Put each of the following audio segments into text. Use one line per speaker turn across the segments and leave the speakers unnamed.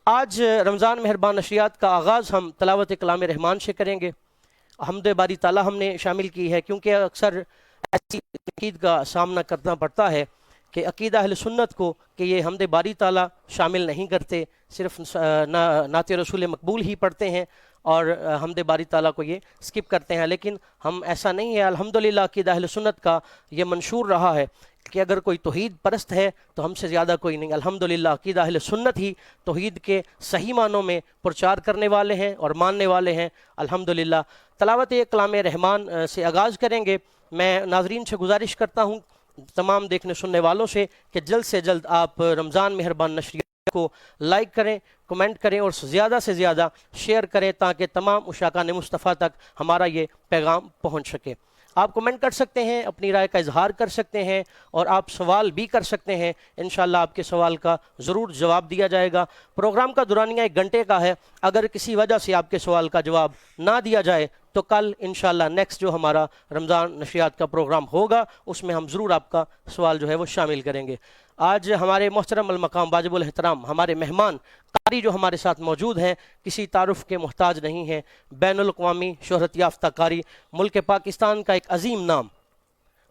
آج رمضان مہربان نشریات کا آغاز ہم تلاوت کلام رحمان سے کریں گے۔ حمد باری تعالیٰ ہم نے شامل کی ہے کیونکہ اکثر ایسی تنقید کا سامنا کرنا پڑتا ہے کہ عقیدہ اہل سنت کو کہ یہ حمد باری تعالیٰ شامل نہیں کرتے، صرف نعت رسول مقبول ہی پڑھتے ہیں اور حمد باری تعالیٰ کو یہ سکپ کرتے ہیں، لیکن ہم ایسا نہیں ہے۔ الحمدللہ عقیدہ اہل سنت کا یہ منشور رہا ہے کہ اگر کوئی توحید پرست ہے تو ہم سے زیادہ کوئی نہیں۔ الحمدللہ عقیدہ اہل سنت ہی توحید کے صحیح معنوں میں پرچار کرنے والے ہیں اور ماننے والے ہیں۔ الحمدللہ تلاوت کلام رحمان سے آغاز کریں گے۔ میں ناظرین سے گزارش کرتا ہوں، تمام دیکھنے سننے والوں سے، کہ جلد سے جلد آپ رمضان مہربان نشریات کو لائک کریں، کمنٹ کریں اور زیادہ سے زیادہ شیئر کریں تاکہ تمام عشاقان مصطفیٰ تک ہمارا یہ پیغام پہنچ سکے۔ آپ کمنٹ کر سکتے ہیں، اپنی رائے کا اظہار کر سکتے ہیں اور آپ سوال بھی کر سکتے ہیں۔ انشاءاللہ آپ کے سوال کا ضرور جواب دیا جائے گا۔ پروگرام کا دورانیہ 1 گھنٹے کا ہے، اگر کسی وجہ سے آپ کے سوال کا جواب نہ دیا جائے تو کل انشاءاللہ نیکسٹ جو ہمارا رمضان نشریات کا پروگرام ہوگا اس میں ہم ضرور آپ کا سوال جو ہے وہ شامل کریں گے۔ آج ہمارے محترم المقام واجب الاحترام ہمارے مہمان قاری جو ہمارے ساتھ موجود ہیں کسی تعارف کے محتاج نہیں ہیں، بین الاقوامی شہرت یافتہ قاری، ملک پاکستان کا ایک عظیم نام،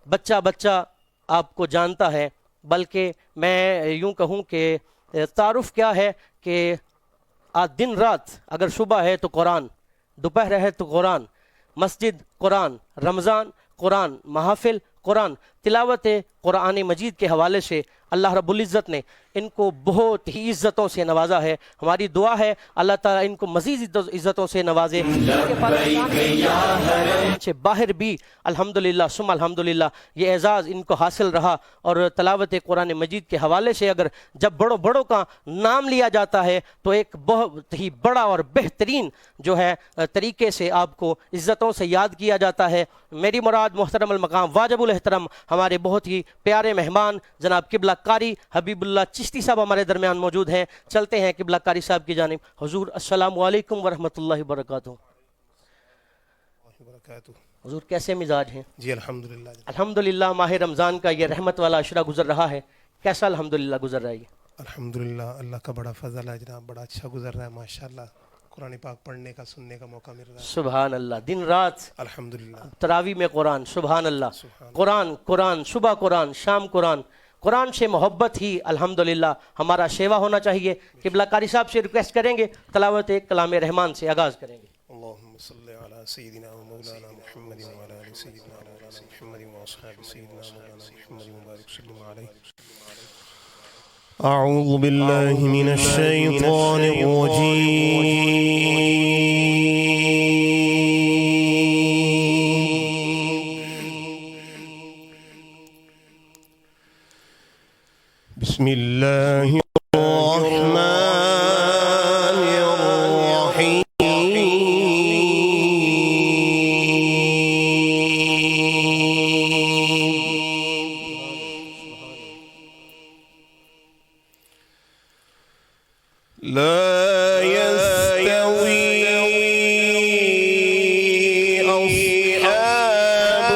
بچہ بچہ آپ کو جانتا ہے، بلکہ میں یوں کہوں کہ تعارف کیا ہے کہ دن رات اگر صبح ہے تو قرآن، دوپہر ہے تو قرآن، مسجد قرآن، رمضان قرآن، محافل قرآن، تلاوت قرآن مجید کے حوالے سے اللہ رب العزت نے ان کو بہت ہی عزتوں سے نوازا ہے۔ ہماری دعا ہے اللہ تعالیٰ ان کو مزید عزتوں سے نوازے، سے باہر بھی الحمدللہ ثم الحمدللہ یہ اعزاز ان کو حاصل رہا۔ اور تلاوت قرآن مجید کے حوالے سے اگر جب بڑوں کا نام لیا جاتا ہے تو ایک بہت ہی بڑا اور بہترین جو ہے طریقے سے آپ کو عزتوں سے یاد کیا جاتا ہے۔ میری مراد محترم المقام واجب الاحترام ہمارے بہت ہی پیارے مہمان جناب قبلہ قاری حبیب اللہ چشتی صاحب ہمارے درمیان موجود ہیں۔ چلتے ہیں قبلہ قاری صاحب کی جانب۔ حضور السلام علیکم ورحمۃ اللہ وبرکاتہ۔ حضور کیسے مزاج ہیں؟
جی الحمدللہ۔
الحمدللہ ماہ رمضان کا یہ رحمت والا عشرہ گزر رہا ہے، کیسا الحمدللہ گزر رہا ہے؟
الحمدللہ اللہ کا بڑا فضل ہے جناب، بڑا اچھا گزر رہا ہے ماشاءاللہ۔ قرآن پاک پڑھنے کا سننے کا موقع مل رہا ہے
سبحان اللہ، دن رات
الحمدللہ،
تراویح میں قرآن، سبحان اللہ، قرآن صبح قرآن شام قرآن، قرآن سے محبت ہی الحمدللہ ہمارا شیوا ہونا چاہیے۔ قبلہ قاری صاحب سے ریکویسٹ کریں گے تلاوت کلام رحمان سے آغاز کریں گے۔
اللہم صلی علی سیدنا و مولانا محمد و علی آل سیدنا مولانا محمد و اصحاب سیدنا مولانا محمد مبارک صلی علیہ۔ اعوذ باللہ من الشیطان الرجیم، بسم اللہ الرحمن الرحیم۔ لا يستوي أصحاب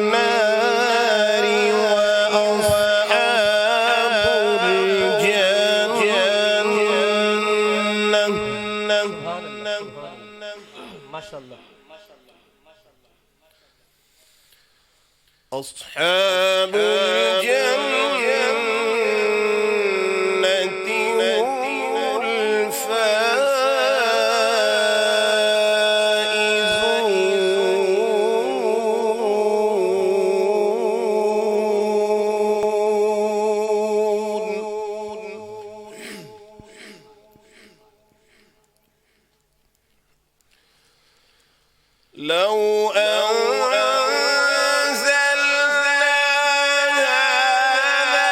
النار وأصحاب الجنة
ماشاءاللہ۔
أصحاب الجنة لو أنزلنا هذا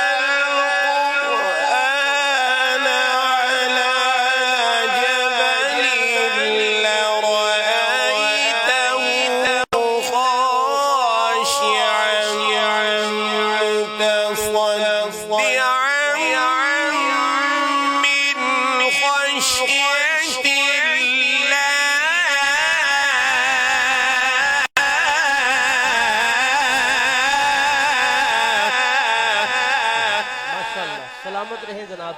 القرآن على جبل لرأيته خاشعا متصدعا من خشية الله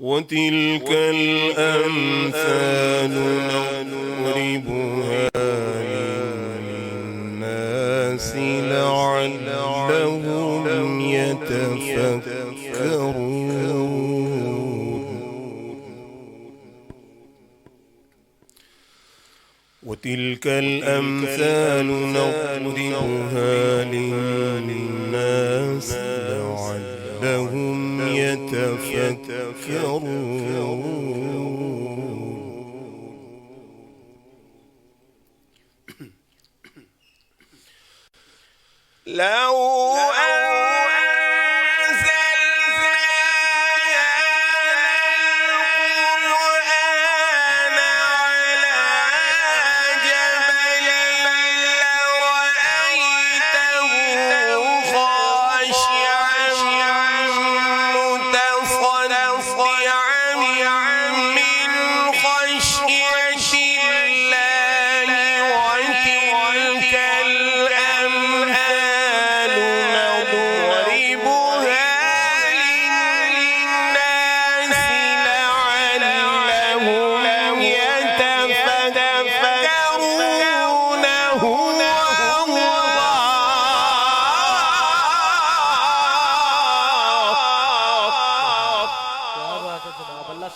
وتلك الأمثال نضربها للناس لعلهم يتفكرون. وتلك الأمثال نضربها للناس لعلهم يتفكرون. لو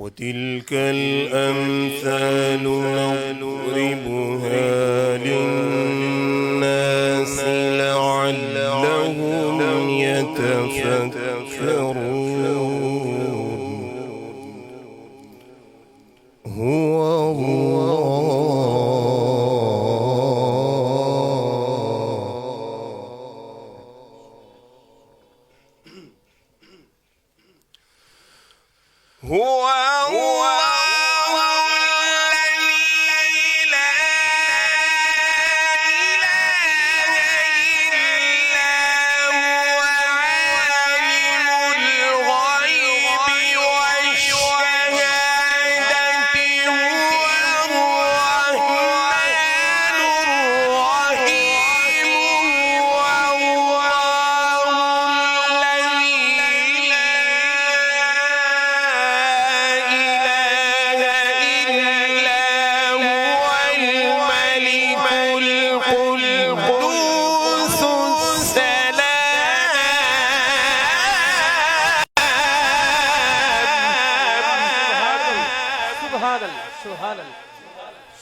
وتلك الأمثال نضربها للناس لعلهم يتفكرون. هو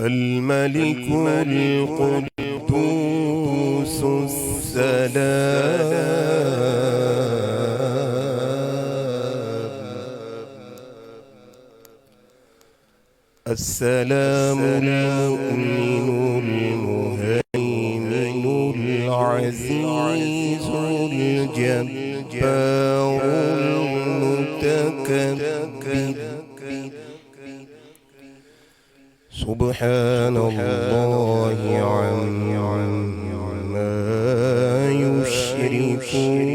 الملك القدوس السلام المؤمن المهيمن العزيز الجبار المتكبر سبحان الله عما يشركون.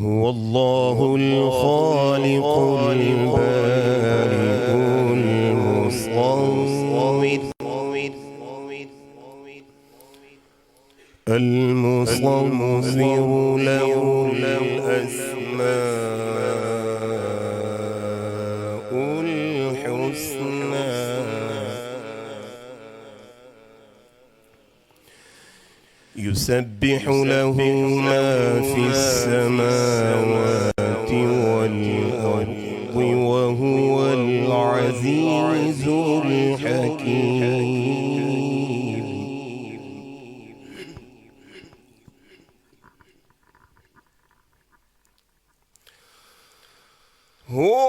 هو الله الخالق البارئ المصور له الأسماء الحسنى يسبح له ما في السماوات والأرض وهو العزيز الحكيم. هو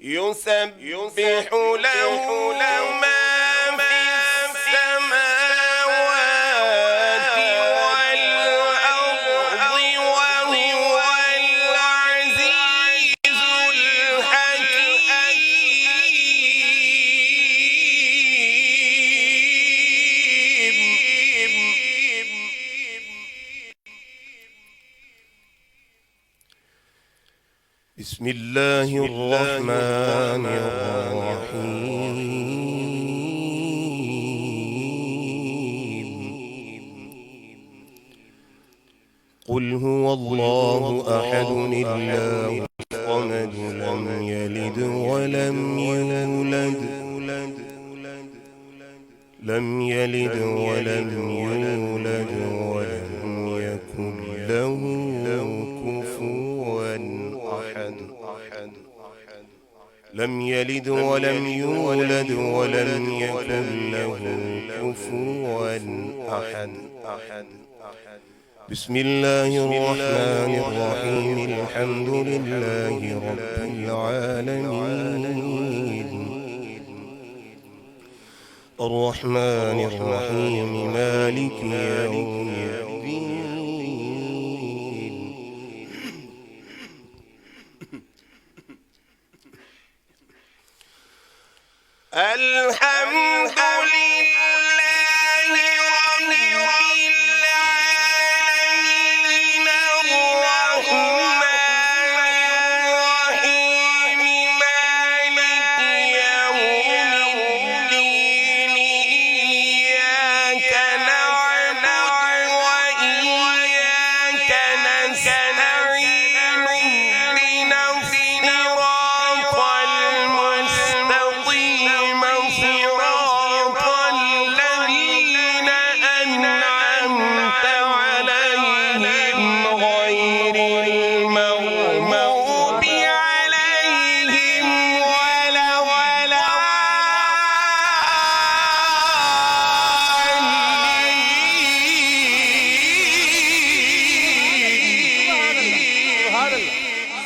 يسبح له ما في السماوات والأرض وهو العزيز الحكيم. بسم الله الرحمن الرحيم. قل هو الله أحد الله الصمد لم يلد ولم يولد ولم يكن له كفوا أحد. لم يلد ولم يولد ولم يكن له كفوا أحد. بسم الله الرحمن الرحيم. الحمد لله رب العالمين. الرحمن الرحيم مالك يوم الدين. الحمد لله رب العالمين. الرحمن الرحيم مالك يوم الدين. إياك نعبد وإياك نستعين. اهدنا الصراط المستقيم صراط الذين أنعمت عليهم غير المغضوب عليهم ولا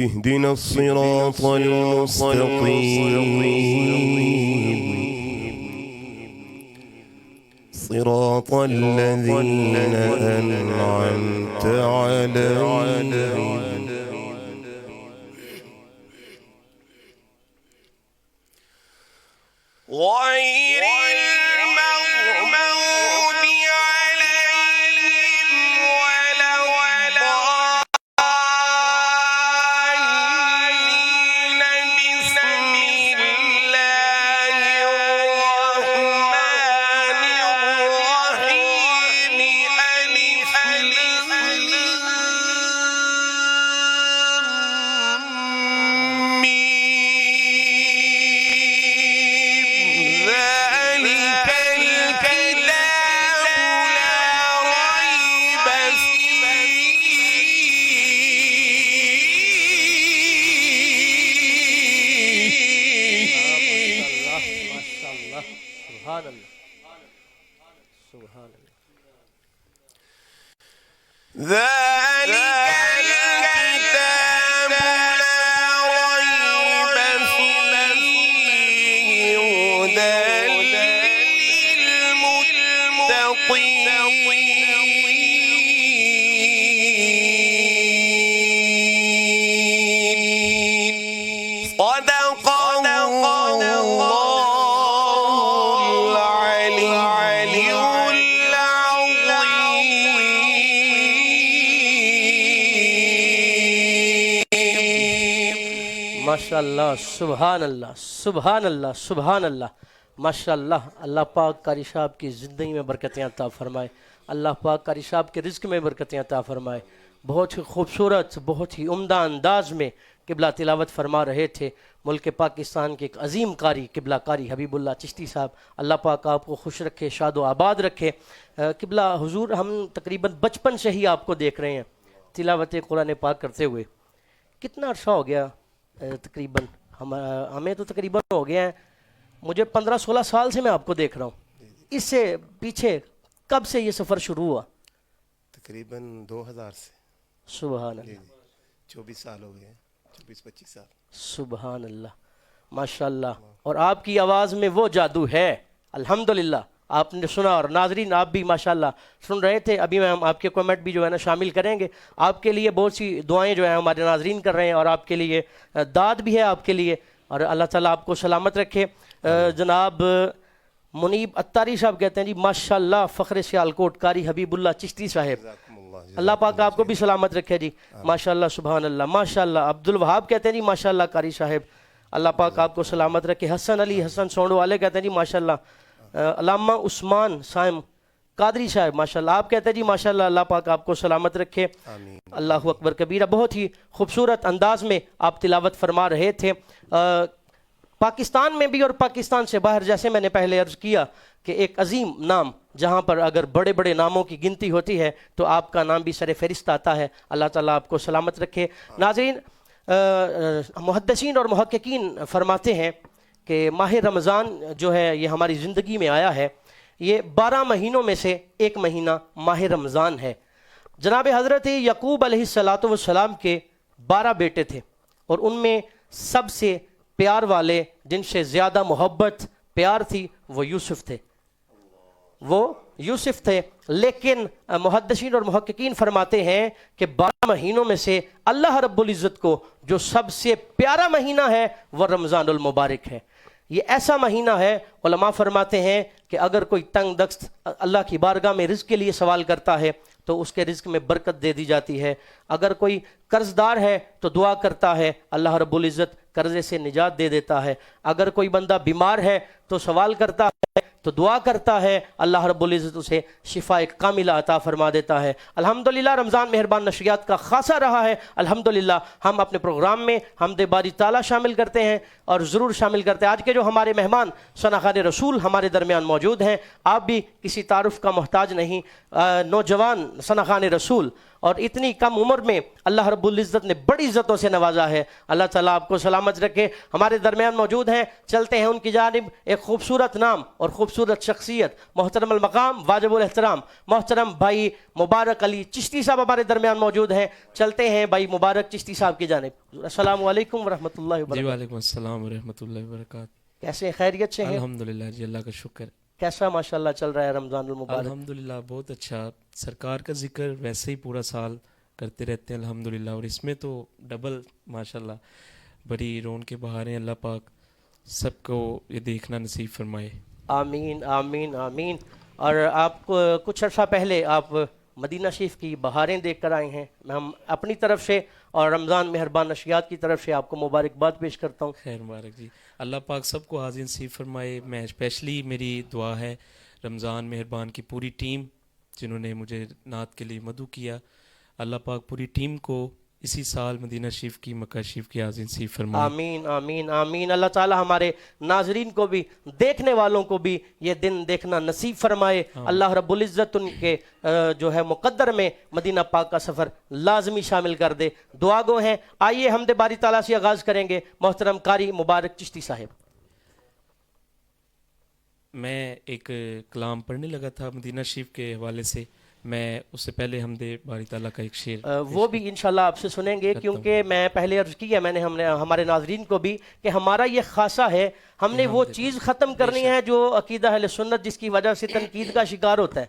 اهدنا الصراط المستقيم صراط الذين أنعمت عليهم غير المغضوب عليهم ولا الضالين. بسم الله الرحمن الرحيم. ألف لام ميم.
سبحان اللہ سبحان اللہ
ذلك الكتاب لا ريب فيه هدى للمتقين صدق الله العلي العظيم.
ماشاء اللہ سبحان اللہ سبحان اللہ سبحان اللہ ماشاء اللہ. اللہ پاک قاری صاحب کی زندگی میں برکتیں عطا فرمائے. اللہ پاک قاری صاحب کے رزق میں برکتیں عطا فرمائے. بہت ہی خوبصورت بہت ہی عمدہ انداز میں قبلہ تلاوت فرما رہے تھے ملک پاکستان کے ایک عظیم قاری قبلہ قاری حبیب اللہ چشتی صاحب. اللہ پاک آپ کو خوش رکھے شاد و آباد رکھے. قبلہ حضور ہم تقریباً بچپن سے ہی آپ کو دیکھ رہے ہیں تلاوت قرآن پاک کرتے ہوئے. کتنا عرصہ ہو گیا تقریباً؟ ہمیں تو تقریباً ہو گیا ہے مجھے 15-16 سال سے میں آپ کو دیکھ رہا ہوں. اس سے پیچھے کب سے یہ سفر شروع ہوا؟
تقریباً 2000 سے.
سبحان اللہ
24 سال ہو گئے. 24-25 سال.
سبحان اللہ ماشاء اللہ. اور آپ کی آواز میں وہ جادو ہے الحمدللہ. آپ نے سنا اور ناظرین آپ بھی ماشاءاللہ سن رہے تھے. ابھی میں ہم آپ کے کومنٹ بھی جو ہے نا شامل کریں گے. آپ کے لیے بہت سی دعائیں جو ہیں ہمارے ناظرین کر رہے ہیں اور آپ کے لیے داد بھی ہے آپ کے لیے اور اللہ تعالیٰ آپ کو سلامت رکھے. جناب منیب اتاری صاحب کہتے ہیں جی ماشاءاللہ فخر سیالکوٹ قاری حبیب اللہ چشتی صاحب اللہ پاک آپ کو بھی سلامت رکھے جی ماشاءاللہ سبحان اللہ ماشاءاللہ. عبد الوہاب کہتے ہیں جی ماشاءاللہ قاری صاحب اللہ پاک آپ کو سلامت رکھے. حسن علی حسن سونڈو والے کہتے ہیں جی ماشاءاللہ. علامہ عثمان سائم قادری صاحب ماشاءاللہ آپ کہتے ہیں جی ماشاءاللہ اللہ پاک آپ کو سلامت رکھے. اللہ اکبر کبیرہ. بہت ہی خوبصورت انداز میں آپ تلاوت فرما رہے تھے. پاکستان میں بھی اور پاکستان سے باہر جیسے میں نے پہلے عرض کیا کہ ایک عظیم نام جہاں پر اگر بڑے بڑے ناموں کی گنتی ہوتی ہے تو آپ کا نام بھی سر فہرست آتا ہے. اللہ تعالیٰ آپ کو سلامت رکھے. ناظرین محدثین اور محققین فرماتے ہیں کہ ماہ رمضان جو ہے یہ ہماری زندگی میں آیا ہے. یہ 12 مہینوں میں سے ایک مہینہ ماہ رمضان ہے. جناب حضرت یعقوب علیہ السلام کے 12 بیٹے تھے اور ان میں سب سے پیار والے جن سے زیادہ محبت پیار تھی وہ یوسف تھے. لیکن محدثین اور محققین فرماتے ہیں کہ 12 مہینوں میں سے اللہ رب العزت کو جو سب سے پیارا مہینہ ہے وہ رمضان المبارک ہے. یہ ایسا مہینہ ہے علماء فرماتے ہیں کہ اگر کوئی تنگ دست اللہ کی بارگاہ میں رزق کے لیے سوال کرتا ہے تو اس کے رزق میں برکت دے دی جاتی ہے. اگر کوئی قرض دار ہے تو دعا کرتا ہے اللہ رب العزت قرضے سے نجات دے دیتا ہے. اگر کوئی بندہ بیمار ہے تو سوال کرتا ہے تو دعا کرتا ہے اللہ رب العزت اسے شفاء کاملہ عطا فرما دیتا ہے. الحمدللہ رمضان مہربان نشریات کا خاصا رہا ہے. الحمدللہ ہم اپنے پروگرام میں حمد باری تعالیٰ شامل کرتے ہیں اور ضرور شامل کرتے ہیں. آج کے جو ہمارے مہمان ثناخوان رسول ہمارے درمیان موجود ہیں آپ بھی کسی تعارف کا محتاج نہیں. نوجوان ثناخوان رسول اور اتنی کم عمر میں اللہ رب العزت نے بڑی عزتوں سے نوازا ہے. اللہ تعالیٰ آپ کو سلامت رکھے. ہمارے درمیان موجود ہیں چلتے ہیں ان کی جانب. ایک خوبصورت نام اور خوبصورت شخصیت محترم المقام واجب الاحترام محترم بھائی مبارک علی چشتی صاحب ہمارے درمیان موجود ہیں. چلتے ہیں بھائی مبارک چشتی صاحب کی جانب. السلام علیکم ورحمۃ اللہ وبرکاتہ.
جی وعلیکم السلام ورحمۃ اللہ وبرکاتہ.
کیسے ہیں؟ خیریت سے ہیں؟
الحمدللہ جی اللہ کا شکر.
کیسا ماشاءاللہ چل رہا ہے رمضان المبارک؟
الحمدللہ بہت اچھا. سرکار کا ذکر ویسے ہی پورا سال کرتے رہتے ہیں الحمدللہ اور اس میں تو ڈبل ماشاءاللہ بڑی رونقیں بہاریں. اللہ پاک سب کو یہ دیکھنا نصیب فرمائے. آمین
آمین آمین. اور آپ کو کچھ عرصہ پہلے آپ مدینہ شریف کی بہاریں دیکھ کر آئے ہیں. ہم اپنی طرف سے اور رمضان مہربان نشریات کی طرف سے آپ کو مبارکباد پیش کرتا ہوں.
خیر مبارک جی. اللہ پاک سب کو حاضر نصیب فرمائے. میں اسپیشلی میری دعا ہے رمضان مہربان کی پوری ٹیم جنہوں نے مجھے نعت کے لیے مدعو کیا. اللہ پاک پوری ٹیم کو اسی سال مدینہ شریف کی مکہ شریف کی حاضر نصیب فرمائے.
آمین آمین آمین. اللہ تعالی ہمارے ناظرین کو بھی دیکھنے والوں کو بھی یہ دن دیکھنا نصیب فرمائے. اللہ رب العزت ان کے جو ہے مقدر میں مدینہ پاک کا سفر لازمی شامل کر دے. دعا گو ہیں. آئیے حمد باری تعالیٰ سے آغاز کریں گے. محترم قاری مبارک چشتی صاحب.
میں ایک کلام پڑھنے لگا تھا مدینہ شریف کے حوالے سے، میں اس سے پہلے حمد باری تعالیٰ کا ایک شعر
وہ بھی انشاءاللہ آپ سے سنیں گے، کیونکہ میں پہلے عرض کیا میں نے ہمارے ناظرین کو بھی کہ ہمارا یہ خاصہ ہے، ہم نے وہ چیز ختم کرنی ہے جو عقیدہ اہل سنت جس کی وجہ سے تنقید کا شکار ہوتا ہے۔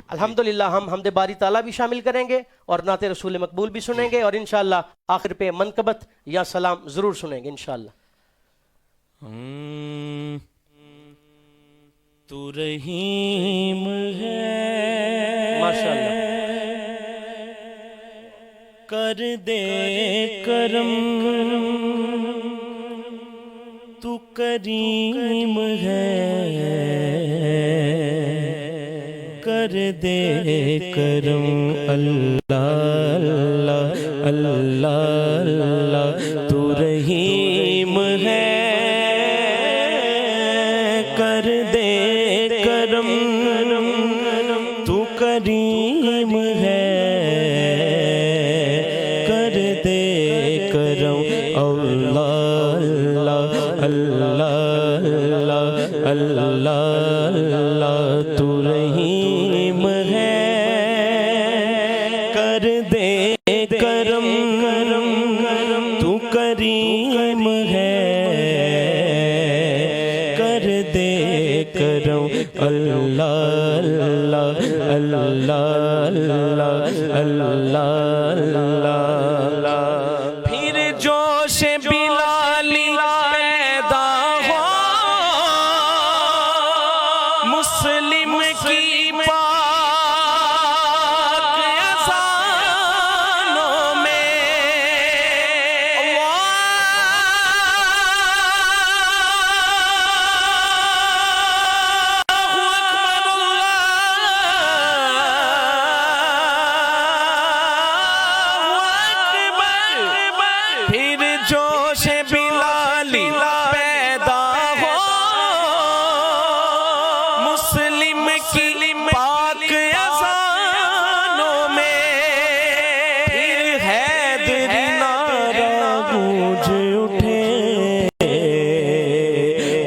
الحمدللہ ہم حمد باری تعالیٰ بھی شامل کریں گے اور نعت رسول مقبول بھی سنیں گے، اور انشاءاللہ آخر پہ منقبت یا سلام ضرور سنیں گے انشاءاللہ۔
تو رحیم ہے
ماشاءاللہ،
کر دے کرم، تو کریم ہے، کر دے کرم، اللہ اللہ اللہ اللہ، تو رحیم ہے، کر دے کرم، تو کریم ہے، کر دے کرم، اللہ اللہ اللہ اللہ اللہ، تو رحیم ہے، کر دے کرم، تو کریم ہے، کر دے کرم، اللہ اللہ اللہ اللہ اللہ۔ پھر جوش بلالی پیدا ہو مسلم کی پاک اذانوں میں، پھر جوش بلالی پیدا ہو مسلم کی پاک اذانوں میں، پھر حیدری نعرہ گونج اٹھے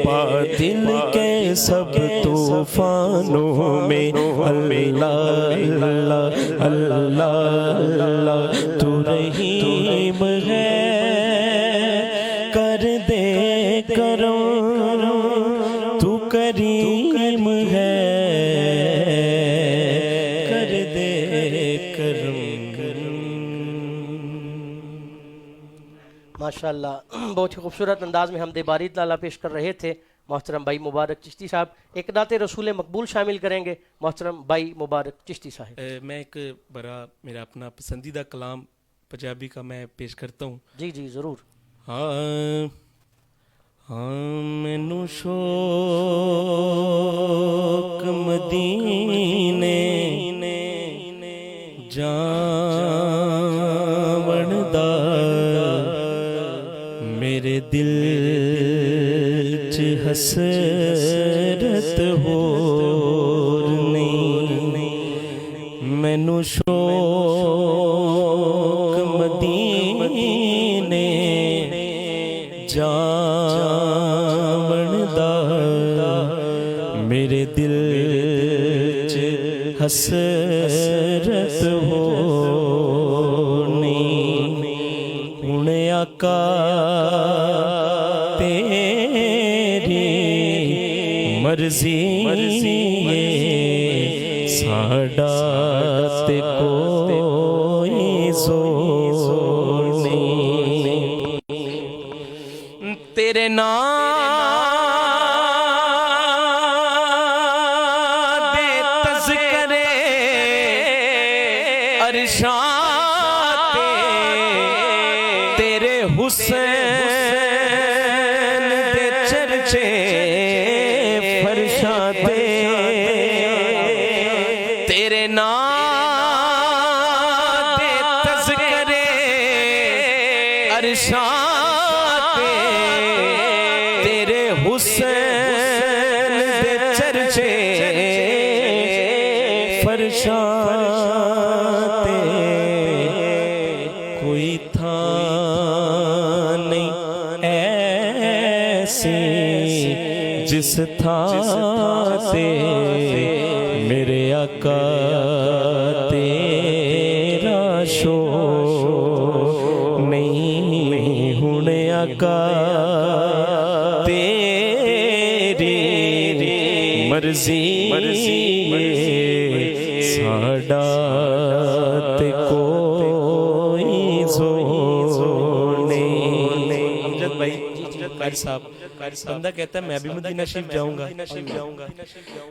باطل کے سب طوفانوں میں، اللہ اللہ اللہ اللہ، تو رحیم ہے، کر دے کرم، تو کریم ہے، کر دے کرم۔
ماشاءاللہ بہت ہی خوبصورت انداز میں حمد باری تعالیٰ پیش کر رہے تھے محترم بھائی مبارک چشتی صاحب۔ ایک نعت رسول مقبول شامل کریں گے محترم بھائی مبارک چشتی صاحب۔
میں ایک میرا اپنا پسندیدہ کلام پنجابی کا میں پیش کرتا ہوں۔
جی جی ضرور۔
ہاں مینوں شوق مدینے جاون دا، میرے دل چ حسرت ہور نہیں، مینوں شوق مدینے جاون دا، میرے دل چ حسرت ہونی، ہن آقا تیری مرضی ہے، ساڈا تے کوئی زور نہیں، تیرے نام دے تذکرے عرشاں تیرے حسین دے چرچے فرشاں تیرے نام دے تذکرے عرشاں تیرے حسین دے چرچے فرشاں تے، کوئی تھان نہیں ایسی جس تھان تے میرے آقا تیرا شور نہیں ہونے آقا تیری مرضی ساڈا تے کوئی زور نہیں. امجد بھائی قاری صاحب بندہ کہتا ہے میں بھی مدینہ شریف جاؤں گا.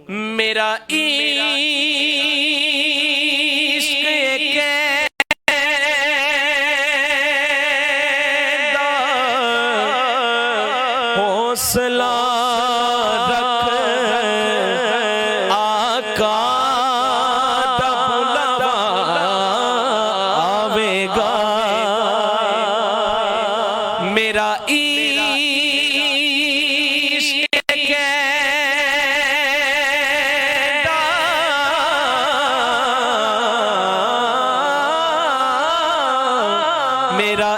میرا عشق حوصلہ رکھ آقا دا بلاوا آوے گا. میرا میرا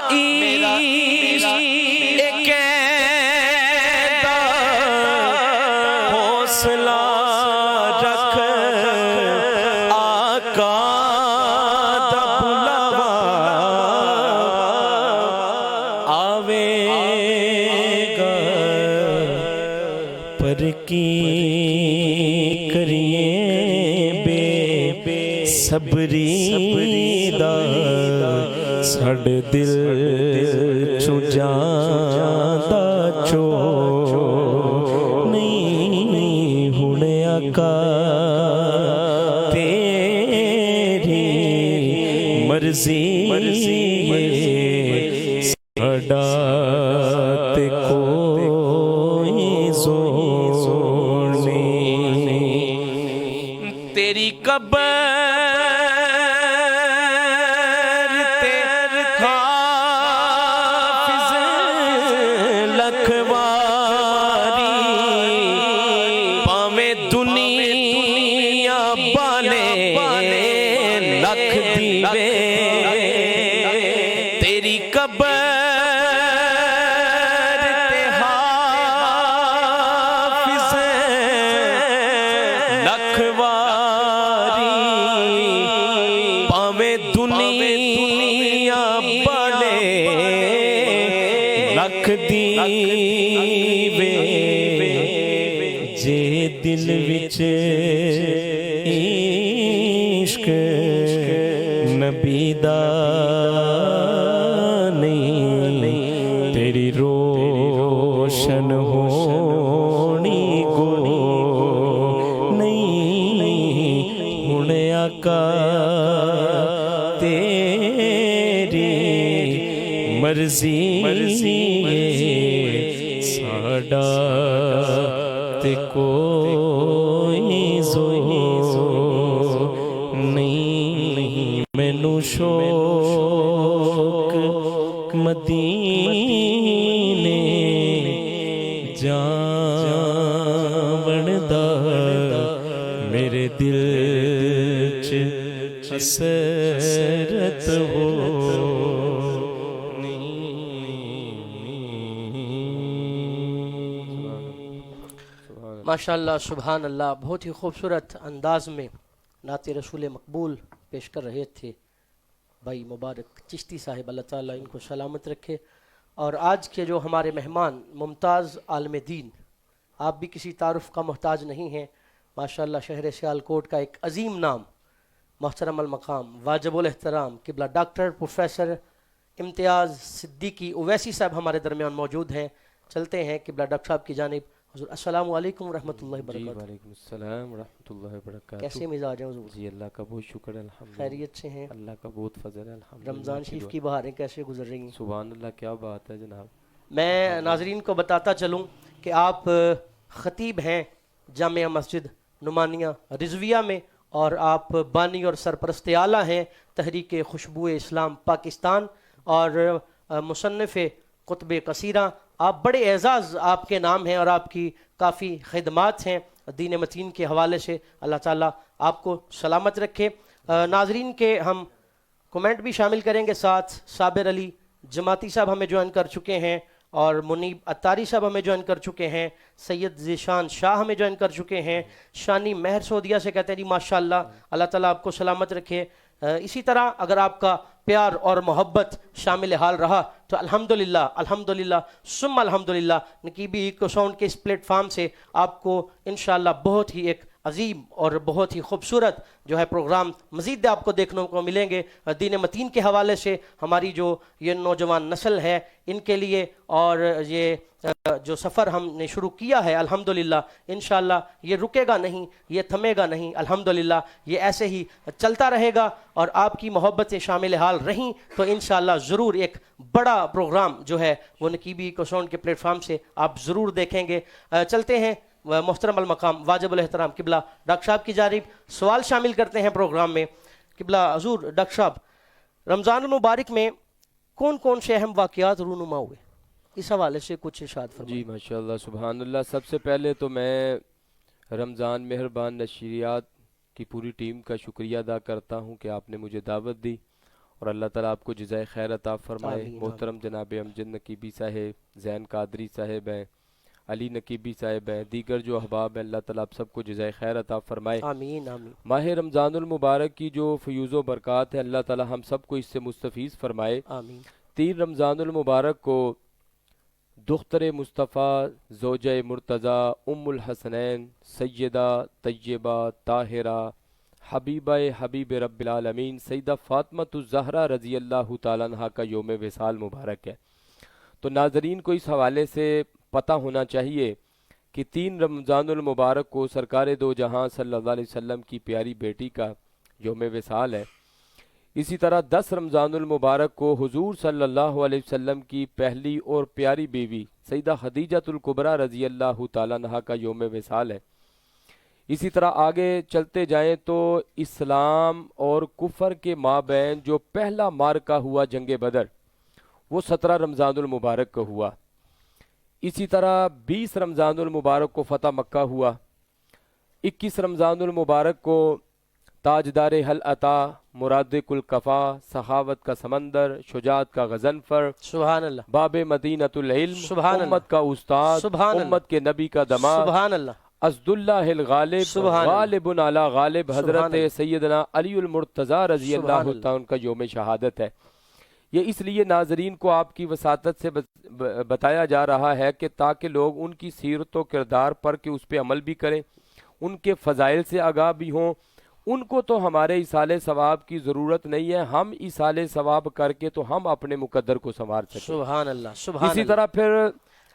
حوصلہ رکھ آقا دا بلاوا آوے گا. پر کی کریے بے صبری دا ساڈے دل چوں جاندا چو نہیں ہونے آقا تیری مرضی ساڈا تے کوئی زور نہیں. تیری قبر دنیا بالے لکھ دیوے تیری قبر تے حافظ لکھ واری پاویں دنیا بالے لکھ دیوے. جے دل وچ عشق نبی دا نہیں تیری روشن ہونی گو نہیں ہونے آقا تیری مرضی ساڈا تے کوئی زور نہیں. مینوں شوق مدینے جاون دا میرے دل چ حسرت ہو.
ماشاءاللہ سبحان اللہ. بہت ہی خوبصورت انداز میں نعت رسول مقبول پیش کر رہے تھے بھائی مبارک چشتی صاحب. اللہ تعالیٰ ان کو سلامت رکھے. اور آج کے جو ہمارے مہمان ممتاز عالم دین، آپ بھی کسی تعارف کا محتاج نہیں ہیں. ماشاءاللہ شہر سیالکوٹ کا ایک عظیم نام، محترم المقام واجب الاحترام قبلہ ڈاکٹر پروفیسر امتیاز صدیقی اویسی صاحب ہمارے درمیان موجود ہیں. چلتے ہیں قبلہ ڈاکٹر صاحب کی جانب. حضور السلام علیکم ورحمۃ اللہ وبرکاتہ.
وعلیکم السلام ورحمۃ اللہ وبرکاتہ.
کیسے مزاج ہیں حضور؟
جی اللہ کا بہت شکر ہے الحمدللہ.
خیریت سے ہیں؟
اللہ کا بہت فضل ہے الحمدللہ.
رمضان شریف کی بہاریں کیسے گزر رہی ہیں؟
سبحان اللہ کیا بات ہے جناب.
میں ناظرین کو بتاتا چلوں کہ آپ خطیب ہیں جامعہ مسجد نعمانیہ رضویہ میں، اور آپ بانی اور سرپرست اعلیٰ ہیں تحریک خوشبو اسلام پاکستان، اور مصنف قطب قصیرہ. آپ بڑے اعزاز آپ کے نام ہیں اور آپ کی کافی خدمات ہیں دین متین کے حوالے سے. اللہ تعالیٰ آپ کو سلامت رکھے. ناظرین کے ہم کومنٹ بھی شامل کریں گے. ساتھ صابر علی جماعتی صاحب ہمیں جوائن کر چکے ہیں، اور منیب اتاری صاحب ہمیں جوائن کر چکے ہیں, سید ذیشان شاہ ہمیں جوائن کر چکے ہیں, شانی مہر سعودیہ سے کہتے ہیں جی ماشاءاللہ اللہ تعالیٰ آپ کو سلامت رکھے. اسی طرح اگر آپ کا پیار اور محبت شامل حال رہا تو الحمدللہ ثم الحمدللہ نقیبی ایکو ساؤنڈ کے اس پلیٹ فارم سے آپ کو انشاءاللہ بہت ہی ایک عظیم اور بہت ہی خوبصورت جو ہے پروگرام مزید آپ کو دیکھنے کو ملیں گے دین متین کے حوالے سے. ہماری جو یہ نوجوان نسل ہے ان کے لیے اور یہ جو سفر ہم نے شروع کیا ہے الحمدللہ انشاءاللہ یہ رکے گا نہیں, یہ تھمے گا نہیں, الحمدللہ یہ ایسے ہی چلتا رہے گا. اور آپ کی محبتیں شامل حال رہیں تو انشاءاللہ ضرور ایک بڑا پروگرام جو ہے وہ نقیبی ایکو ساؤنڈ کے پلیٹ فارم سے آپ ضرور دیکھیں گے. چلتے ہیں محترم المقام واجب الاحترام قبلہ ڈاکٹر صاحب کی جانب سوال شامل کرتے ہیں پروگرام میں. قبلہ حضور ڈاکٹر صاحب رمضان المبارک میں کون کون سے اہم واقعات رونما ہوئے, اس حوالے سے کچھ ارشاد فرمائیں.
جی ماشاءاللہ سبحان اللہ. سب سے پہلے تو میں رمضان مہربان نشریات کی پوری ٹیم کا شکریہ ادا کرتا ہوں کہ آپ نے مجھے دعوت دی, اور اللہ تعالیٰ آپ کو جزائے خیر عطا فرمائے.
آمین.
محترم جناب امجد نقیبی صاحب, زین قادری صاحب ہیں, علی نقیبی صاحب ہیں, دیگر جو احباب ہیں, اللہ تعالیٰ آپ سب کو جزائے خیر عطا فرمائے.
آمین آمین.
ماہ رمضان المبارک کی جو فیوز و برکات ہے اللہ تعالیٰ ہم سب کو اس سے مستفیض فرمائے.
آمین.
3 رمضان المبارک کو دختر مصطفیٰ زوجہ مرتضیٰ ام الحسنین سیدہ طیبہ طاہرہ حبیبہ حبیب رب العالمین سیدہ فاطمۃ الزہرا رضی اللہ تعالیٰ عنہا کا یوم وصال مبارک ہے. تو ناظرین کو اس حوالے سے پتہ ہونا چاہیے کہ 3 رمضان المبارک کو سرکار دو جہاں صلی اللہ علیہ وسلم کی پیاری بیٹی کا یوم وصال ہے. اسی طرح 10 رمضان المبارک کو حضور صلی اللہ علیہ وسلم کی پہلی اور پیاری بیوی سیدہ خدیجۃ الکبریٰ رضی اللہ تعالیٰ عنہا کا یوم وصال ہے. اسی طرح آگے چلتے جائیں تو اسلام اور کفر کے مابین جو پہلا معرکہ ہوا جنگ بدر وہ 17 رمضان المبارک کو ہوا. اسی طرح 20 رمضان المبارک کو فتح مکہ ہوا. 21 رمضان المبارک کو تاجدار حل عطا مراد کل کفا سخاوت کا سمندر شجاعت کا غضنفر
سبحان اللہ.
باب مدینۃ العلم
سبحان اللہ.
امت کا استاد
سبحان اللہ.
امت کے نبی کا دماغ
سبحان اللہ.
اسد اللہ الغالب
سبحان اللہ.
غالب علی غالب
سبحان
حضرت
اللہ.
سیدنا علی المرتضیٰ رضی
سبحان
اللہ
اللہ.
تعالیٰ کا یوم شہادت ہے. یہ اس لیے ناظرین کو آپ کی وساطت سے بتایا جا رہا ہے کہ تاکہ لوگ ان کی سیرت و کردار پر کہ اس پہ عمل بھی کریں, ان کے فضائل سے آگاہ بھی ہوں. ان کو تو ہمارے ایصال ثواب کی ضرورت نہیں ہے, ہم ایصال ثواب کر کے تو ہم اپنے مقدر کو سنوار سکیں.
سبحان اللہ. سبحان
اسی
اللہ.
طرح پھر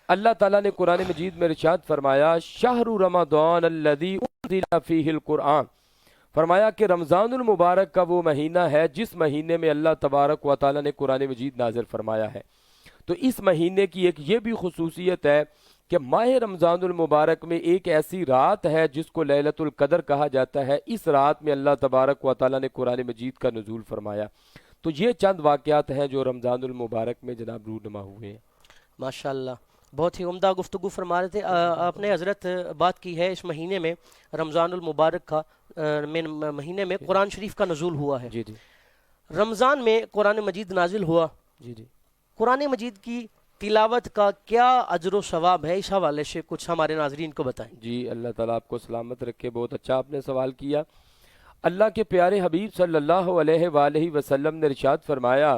اللہ تعالیٰ نے قرآن مجید میں ارشاد فرمایا شہر رمضان الذی انزل فیہ القرآن, فرمایا کہ رمضان المبارک کا وہ مہینہ ہے جس مہینے میں اللہ تبارک و تعالیٰ نے قرآن مجید نازل فرمایا ہے. تو اس مہینے کی ایک یہ بھی خصوصیت ہے کہ ماہ رمضان المبارک میں ایک ایسی رات ہے جس کو لیلۃ القدر کہا جاتا ہے. اس رات میں اللہ تبارک و تعالیٰ نے قرآن مجید کا نزول فرمایا. تو یہ چند واقعات ہیں جو رمضان المبارک میں جناب رونما ہوئے ہیں.
ماشاءاللہ بہت ہی عمدہ گفتگو فرما رہے تھے آپ نے حضرت. بات کی ہے اس مہینے میں رمضان المبارک کا مہینے میں قرآن شریف کا نزول ہوا ہے.
جی جی.
رمضان میں قرآن مجید نازل ہوا.
جی جی.
قرآن مجید کی تلاوت کا کیا اجر و ثواب ہے, اس حوالے سے کچھ ہمارے ناظرین کو بتائیں.
جی اللہ تعالیٰ آپ کو سلامت رکھے. بہت اچھا آپ نے سوال کیا. اللہ کے پیارے حبیب صلی اللہ علیہ وآلہ وسلم نے ارشاد فرمایا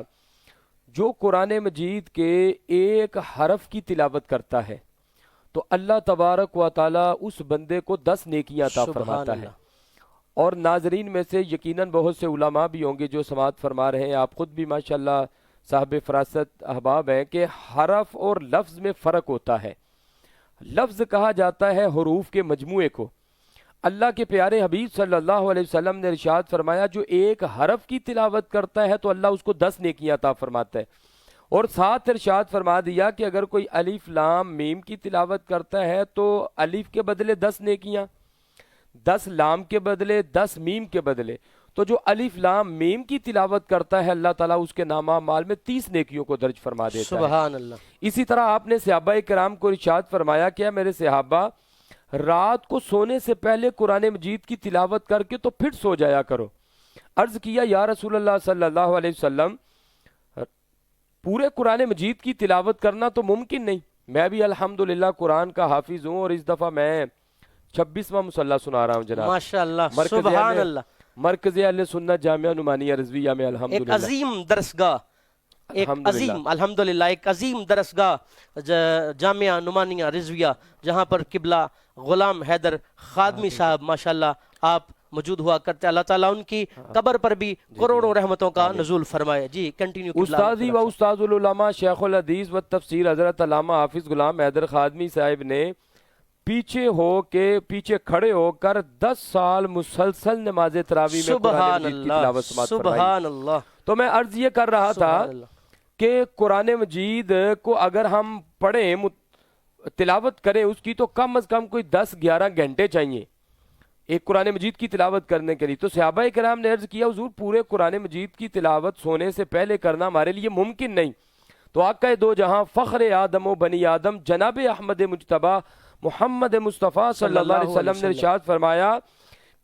جو قرآن مجید کے ایک حرف کی تلاوت کرتا ہے تو اللہ تبارک و تعالیٰ اس بندے کو 10 نیکیاں عطا فرماتا ہے. اور ناظرین میں سے یقیناً بہت سے علماء بھی ہوں گے جو سماعت فرما رہے ہیں, آپ خود بھی ماشاءاللہ صاحب فراست احباب ہیں, کہ حرف اور لفظ میں فرق ہوتا ہے. لفظ کہا جاتا ہے حروف کے مجموعے کو. اللہ کے پیارے حبیب صلی اللہ علیہ وسلم نے ارشاد فرمایا جو ایک حرف کی تلاوت کرتا ہے تو اللہ اس کو 10 نیکیاں عطا فرماتا ہے. اور ساتھ ارشاد فرما دیا کہ اگر کوئی الف لام میم کی تلاوت کرتا ہے تو الف کے بدلے 10 نیکیاں, 10 لام کے بدلے 10 میم کے بدلے. تو جو الف لام میم کی تلاوت کرتا ہے اللہ تعالیٰ اس کے نامہ مال میں 30 نیکیوں کو درج فرما دیتا ہے.
سبحان اللہ.
اسی طرح آپ نے صحابہ کرام کو ارشاد فرمایا کہ میرے صحابہ رات کو سونے سے پہلے قرآن مجید کی تلاوت کر کے تو پھر سو جایا کرو. عرض کیا یا رسول اللہ صلی اللہ علیہ وسلم پورے قرآن مجید کی تلاوت کرنا تو ممکن نہیں. میں بھی الحمدللہ قرآن کا حافظ ہوں اور اس دفعہ میں 26واں مصلی سنا رہا ہوں جناب.
ماشاءاللہ سبحان اللہ.
مرکز اہل سنت جامعہ نعمانیہ رضویہ میں
ایک
الحمدللہ
عظیم درسگاہ، ایک عظیم الحمدللہ ایک عظیم درسگاہ جامعہ نعمانیہ رضویہ، جہاں پر قبلہ غلام حیدر خادمی صاحب ماشاءاللہ آپ موجود ہوا کرتے. اللہ تعالیٰ ان کی قبر پر بھی کروڑوں رحمتوں کا نزول فرمائے. جی کنٹینیو.
استاذی و استاذ العلماء شیخ الحدیث و تفسیر حضرت علامہ حافظ غلام حیدر خادمی صاحب نے پیچھے کھڑے ہو کر 10 سال مسلسل نماز تراویح میں قرآن مجید کی تلاوت سماعت فرمائی.
سبحان اللہ.
تو میں عرض یہ کر رہا تھا کہ قرآن مجید کو اگر ہم پڑھیں تلاوت کریں اس کی تو کم از کم کوئی 10-11 گھنٹے چاہیے ایک قرآن مجید کی تلاوت کرنے کے لیے. تو صحابہ کرام نے عرض کیا حضور پورے قرآن مجید کی تلاوت سونے سے پہلے کرنا ہمارے لیے ممکن نہیں. تو آقا دو جہاں فخر آدم و بنی آدم جناب احمد مجتبی محمد مصطفیٰ صلی اللہ علیہ وسلم نے ارشاد فرمایا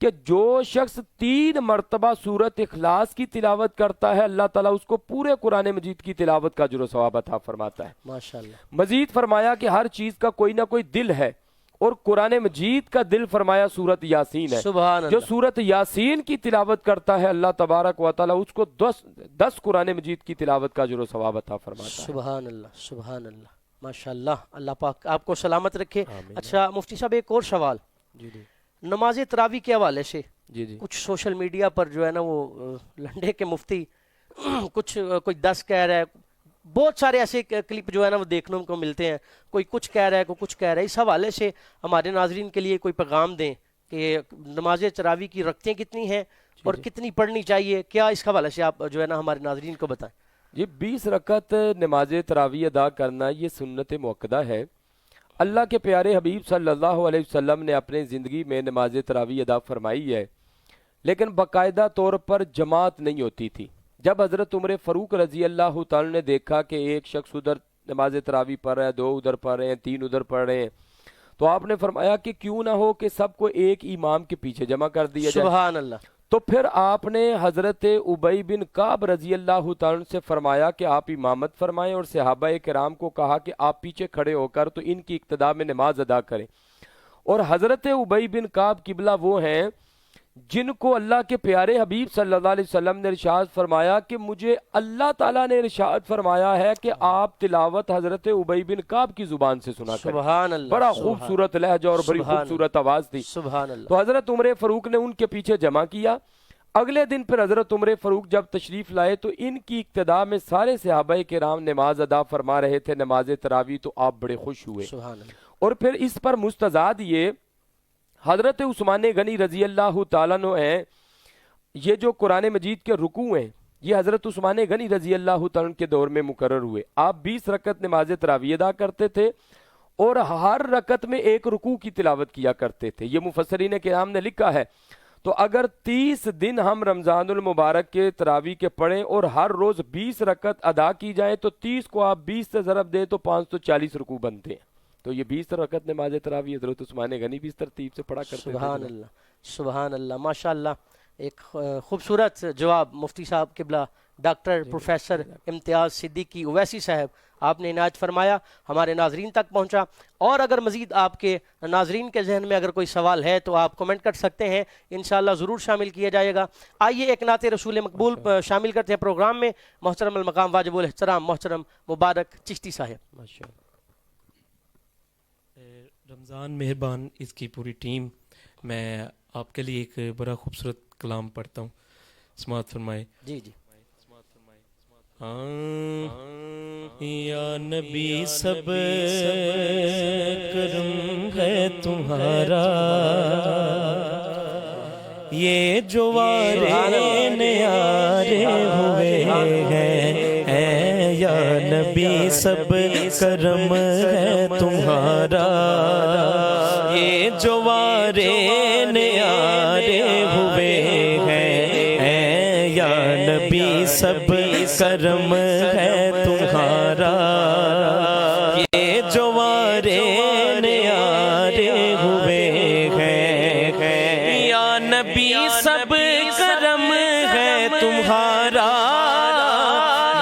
کہ جو شخص 3 مرتبہ سورت اخلاص کی تلاوت کرتا ہے اللہ تعالیٰ اس کو پورے قرآن مجید کی تلاوت کا اجر و ثواب عطا فرماتا ہے.
ماشاءاللہ.
مزید فرمایا کہ ہر چیز کا کوئی نہ کوئی دل ہے اور قرآن مجید کا دل فرمایا سورت یاسین ہے.
سبحان اللہ.
جو سورت یاسین کی تلاوت کرتا ہے اللہ تبارک و تعالیٰ اس کو 10 قرآن مجید کی تلاوت کا اجر و ثواب عطا فرماتا ہے.
سبحان اللہ سبحان اللہ ماشاءاللہ. اللہ پاک آپ کو سلامت رکھے. اچھا مفتی صاحب ایک اور سوال.
جی جی
نماز تراویح کے حوالے سے
جی جی
کچھ سوشل میڈیا پر جو ہے نا وہ لنڈے کے مفتی کچھ کوئی 10 کہہ رہا ہے، بہت سارے ایسے کلپ جو ہے نا وہ دیکھنے کو ملتے ہیں، کوئی کچھ کہہ رہا ہے کوئی کچھ کہہ رہا ہے. اس حوالے سے ہمارے ناظرین کے لیے کوئی پیغام دیں کہ نماز تراویح کی رکعتیں کتنی ہیں اور کتنی پڑھنی چاہیے، کیا اس حوالے سے آپ جو ہے نا ہمارے ناظرین کو بتائیں.
جی 20 رکعت نماز تراویح ادا کرنا یہ سنت موقدہ ہے. اللہ کے پیارے حبیب صلی اللہ علیہ وسلم نے اپنے زندگی میں نماز تراویح ادا فرمائی ہے، لیکن باقاعدہ طور پر جماعت نہیں ہوتی تھی. جب حضرت عمر فاروق رضی اللہ تعالی نے دیکھا کہ ایک شخص ادھر نماز تراویح پڑھ رہا ہے، 2 ادھر پڑھ رہے ہیں، 3 ادھر پڑھ رہے ہیں، تو آپ نے فرمایا کہ کیوں نہ ہو کہ سب کو ایک امام کے پیچھے جمع کر دیا جائے.
سبحان اللہ.
تو پھر آپ نے حضرت ابی بن کعب رضی اللہ تعالی سے فرمایا کہ آپ امامت فرمائیں اور صحابہ کرام کو کہا کہ آپ پیچھے کھڑے ہو کر تو ان کی اقتداء میں نماز ادا کریں. اور حضرت ابی بن کعب قبلہ وہ ہیں جن کو اللہ کے پیارے حبیب صلی اللہ علیہ وسلم نے ارشاد فرمایا کہ مجھے اللہ تعالیٰ نے ارشاد فرمایا ہے کہ آپ تلاوت حضرت ابی بن کعب کی زبان سے سنا کریں.
سبحان اللہ.
بڑا خوبصورت لہجہ اور بڑی خوبصورت آواز تھی.
سبحان اللہ.
تو حضرت عمر فاروق نے ان کے پیچھے جمع کیا. اگلے دن پھر حضرت عمر فاروق جب تشریف لائے تو ان کی اقتداء میں سارے صحابہ کرام نماز ادا فرما رہے تھے نماز تراویح. تو آپ بڑے خوش ہوئے.
سبحان اللہ.
اور پھر اس پر مستزاد یہ حضرت عثمان غنی رضی اللہ تعالیٰ عنہ ہیں، یہ جو قرآن مجید کے رکوع ہیں یہ حضرت عثمان غنی رضی اللہ تعالیٰ عنہ کے دور میں مقرر ہوئے. آپ 20 رکعت نماز تراویح ادا کرتے تھے اور ہر رکعت میں ایک رکوع کی تلاوت کیا کرتے تھے. یہ مفسرین کرام نے لکھا ہے. تو اگر 30 دن ہم رمضان المبارک کے تراویح کے پڑھیں اور ہر روز 20 رکعت ادا کی جائے تو 30 کو آپ 20 سے ضرب دیں تو 540 رکوع بنتے ہیں. تو یہ 20 رکعت نماز تراویح حضرت عثمان غنی بھی اس ترتیب سے پڑھا کرتے تھے.
سبحان اللہ سبحان اللہ ماشاءاللہ. ایک خوبصورت جواب مفتی صاحب قبلہ ڈاکٹر پروفیسر امتیاز صدیقی اویسی صاحب آپ نے عنایت فرمایا، ہمارے ناظرین تک پہنچا. اور اگر مزید آپ کے ناظرین کے ذہن میں اگر کوئی سوال ہے تو آپ کمنٹ کر سکتے ہیں، انشاءاللہ ضرور شامل کیا جائے گا. آئیے ایک نعت رسول مقبول شامل کرتے ہیں پروگرام میں. محترم المقام واجب الاحترام محترم مبارک چشتی صاحب.
رمضان مہربان اس کی پوری ٹیم، میں آپ کے لیے ایک بڑا خوبصورت کلام پڑھتا ہوں، سماعت فرمائے.
جی جی.
یا نبی سب کرم ہے تمہارا، یہ جو وارے نیارے ہوئے ہیں، یا نبی سب کرم ہے تمہارا، یہ جو وارے نیارے ہوئے ہیں، یا نبی سب کرم ہے تمہارا، یہ جو وارے نیارے ہوئے ہیں، یا نبی سب کرم ہے تمہارا،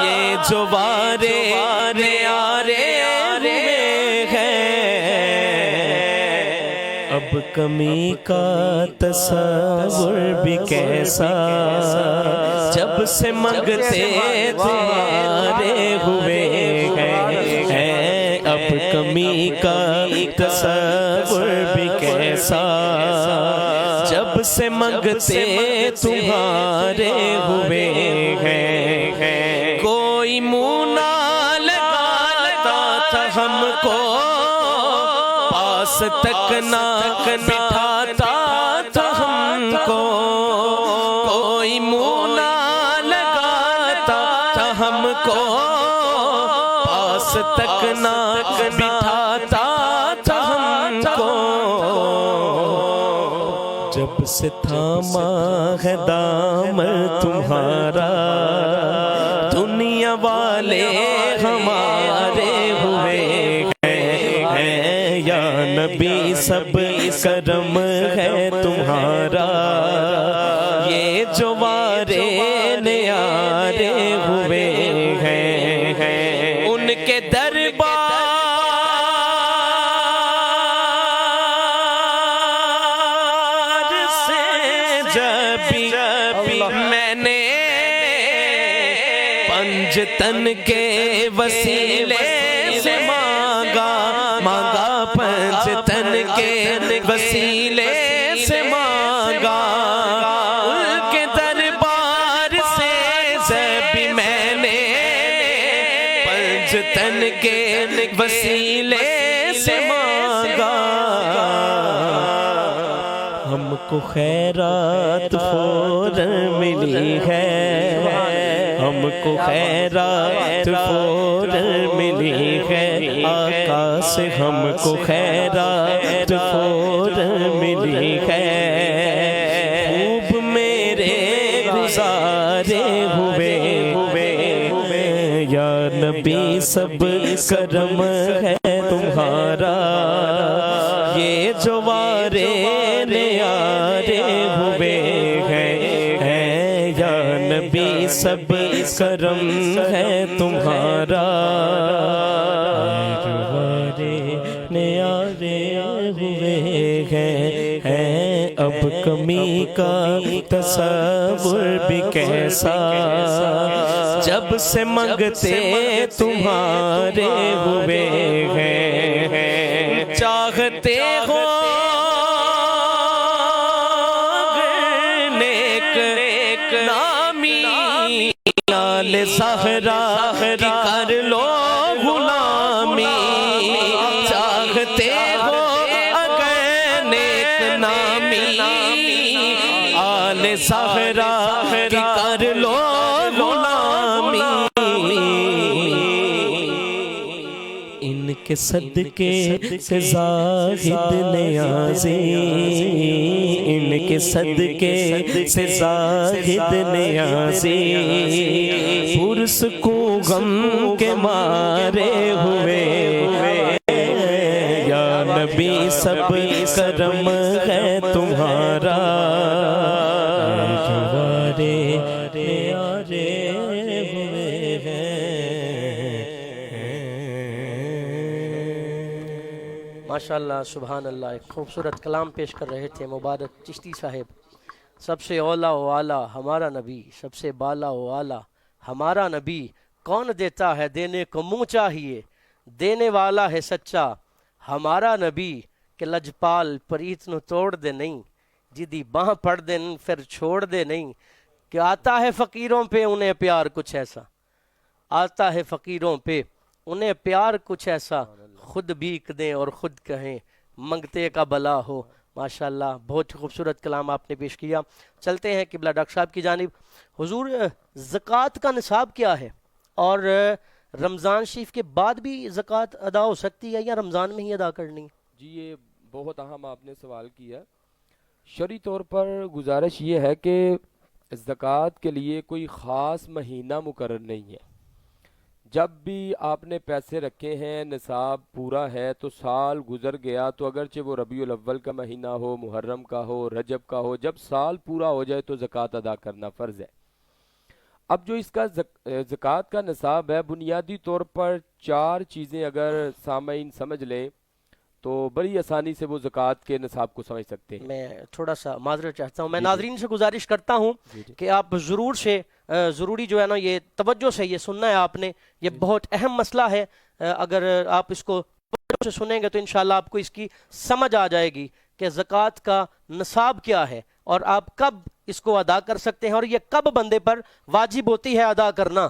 یہ جو وارے نیارے ہوئے ہیں، اب کمی کا تصور بھی کیسا، جب سے منگتے تمہارے ہوئے ہیں، اب کمی کا تصور بھی کیسا، جب سے منگتے تمہارے ہوئے ہیں، کوئی منہ نہ لگاتا تھا ہم کو، پاس تک نہ بٹھاتا تھا ہم کو، کوئی منہ نہ لگاتا تھا ہم کو، پاس تک نہ بٹھاتا تھا ہم کو، جب سے تھاما ہے دامن تمہارا، دنیا والے ہمارے ہوئے ہیں، یا نبی سب کرم ہے تمہارا، یہ جو وارے نیارے ہوئے ہیں، ان کے دربار سے جب میں نے پنجتن کے وسیلے سے مانگا پنجتن کے وسیلے سے مانگا، ان کے دربار سے جب میں نے پنجتن کے وسیلے سے مانگا، ہم کو خیرات فوراً ملی ہے، ہم کو خیرات فوراً ملی ہے، آقا سے ہم کو خیرات فوراً ملی ہے، خوب میرے گزارے ہوئے، یا نبی سب کرم ہے تمہارا، یہ جو وارے نیارے ہوئے ہیں، یا نبی سب کرم ہے تمہارا، جو وارے نیارے ہوئے ہیں، اب کمی کا تصور بھی کیسا، جب سے منگتے تمہارے ہوئے ہیں، چاہتے ہو نیک نامی لال زہرا کی کر لو غلامی، چاہتے ہو اگر نیک نامی آل زہرا کی کر لو غلامی، ان کے صدقے سے زاہد نیازی، ان کے صدقے سے زاہد نیازی، پرس کو غم کے مارے ہوئے، یا نبی سب کرم ہے تمہارا، جو وارے نیارے ہوئے ہیں۔
ماشاءاللہ سبحان اللہ، ایک خوبصورت کلام پیش کر رہے تھے مبارک چشتی صاحب۔ سب سے اولا و اعلیٰ ہمارا نبی، سب سے بالا و اعلیٰ ہمارا نبی، کون دیتا ہے دینے کو منہ چاہیے، دینے والا ہے سچا ہمارا نبی، کہ لجپال پریت نو توڑ دے نہیں، جدی باہ پڑ دے پھر چھوڑ دے نہیں، کہ آتا ہے فقیروں پہ انہیں پیار کچھ ایسا، آتا ہے فقیروں پہ انہیں پیار کچھ ایسا، خود بھیک دیں اور خود کہیں منگتے کا بلا ہو۔ ماشاءاللہ بہت خوبصورت کلام آپ نے پیش کیا۔ چلتے ہیں قبلہ ڈاکٹر صاحب کی جانب۔ حضور، زکوٰۃ کا نصاب کیا ہے، اور رمضان شریف کے بعد بھی زکوٰۃ ادا ہو سکتی ہے یا رمضان میں ہی ادا کرنی ہے؟
جی یہ بہت اہم آپ نے سوال کیا۔ شرعی طور پر گزارش یہ ہے کہ زکوٰۃ کے لیے کوئی خاص مہینہ مقرر نہیں ہے، جب بھی آپ نے پیسے رکھے ہیں، نصاب پورا ہے تو سال گزر گیا تو اگرچہ وہ ربیع الاول کا مہینہ ہو، محرم کا ہو، رجب کا ہو، جب سال پورا ہو جائے تو زکوٰۃ ادا کرنا فرض ہے۔ اب جو اس کا زکوٰۃ کا نصاب ہے، بنیادی طور پر 4 چیزیں اگر سامعین سمجھ لیں تو بڑی آسانی سے وہ زکوٰۃ کے نصاب کو سمجھ سکتے ہیں۔
میں تھوڑا سا معذرت چاہتا ہوں، میں
جی
ناظرین سے گزارش کرتا ہوں
جی جی
کہ آپ ضروری جو ہے نا یہ توجہ سے یہ سننا ہے آپ نے، یہ بہت اہم مسئلہ ہے۔ اگر آپ اس کو توجہ سے سنیں گے تو انشاءاللہ آپ کو اس کی سمجھ آ جائے گی کہ زکوٰۃ کا نصاب کیا ہے اور آپ کب اس کو ادا کر سکتے ہیں اور یہ کب بندے پر واجب ہوتی ہے ادا کرنا۔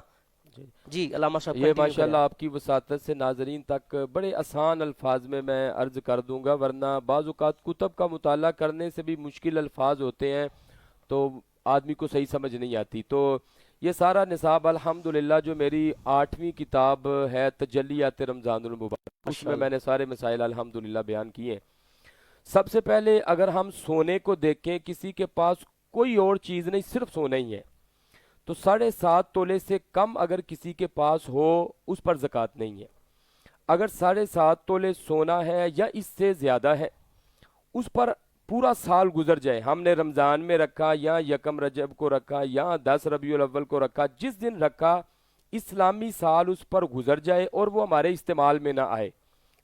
جی علامہ صاحب
یہ
کنٹینیو
ماشاءاللہ
کریں۔
آپ کی وساطت سے ناظرین تک بڑے آسان الفاظ میں عرض کر دوں گا، ورنہ بعض اوقات کتب کا مطالعہ کرنے سے بھی مشکل الفاظ ہوتے ہیں تو آدمی کو صحیح سمجھ نہیں آتی۔ تو یہ سارا نصاب الحمدللہ جو میری 8ویں کتاب ہے تجلیات رمضان المبارک، اس میں نے سارے مسائل الحمدللہ بیان کیے ہیں۔ سب سے پہلے اگر ہم سونے کو دیکھیں، کسی کے پاس کوئی اور چیز نہیں، صرف سونا ہی ہے، تو 7.5 تولے سے کم اگر کسی کے پاس ہو اس پر زکوٰۃ نہیں ہے۔ اگر 7.5 تولے سونا ہے یا اس سے زیادہ ہے، اس پر پورا سال گزر جائے، ہم نے رمضان میں رکھا یا 1 رجب کو رکھا یا 10 ربیع الاول کو رکھا، جس دن رکھا اسلامی سال اس پر گزر جائے اور وہ ہمارے استعمال میں نہ آئے،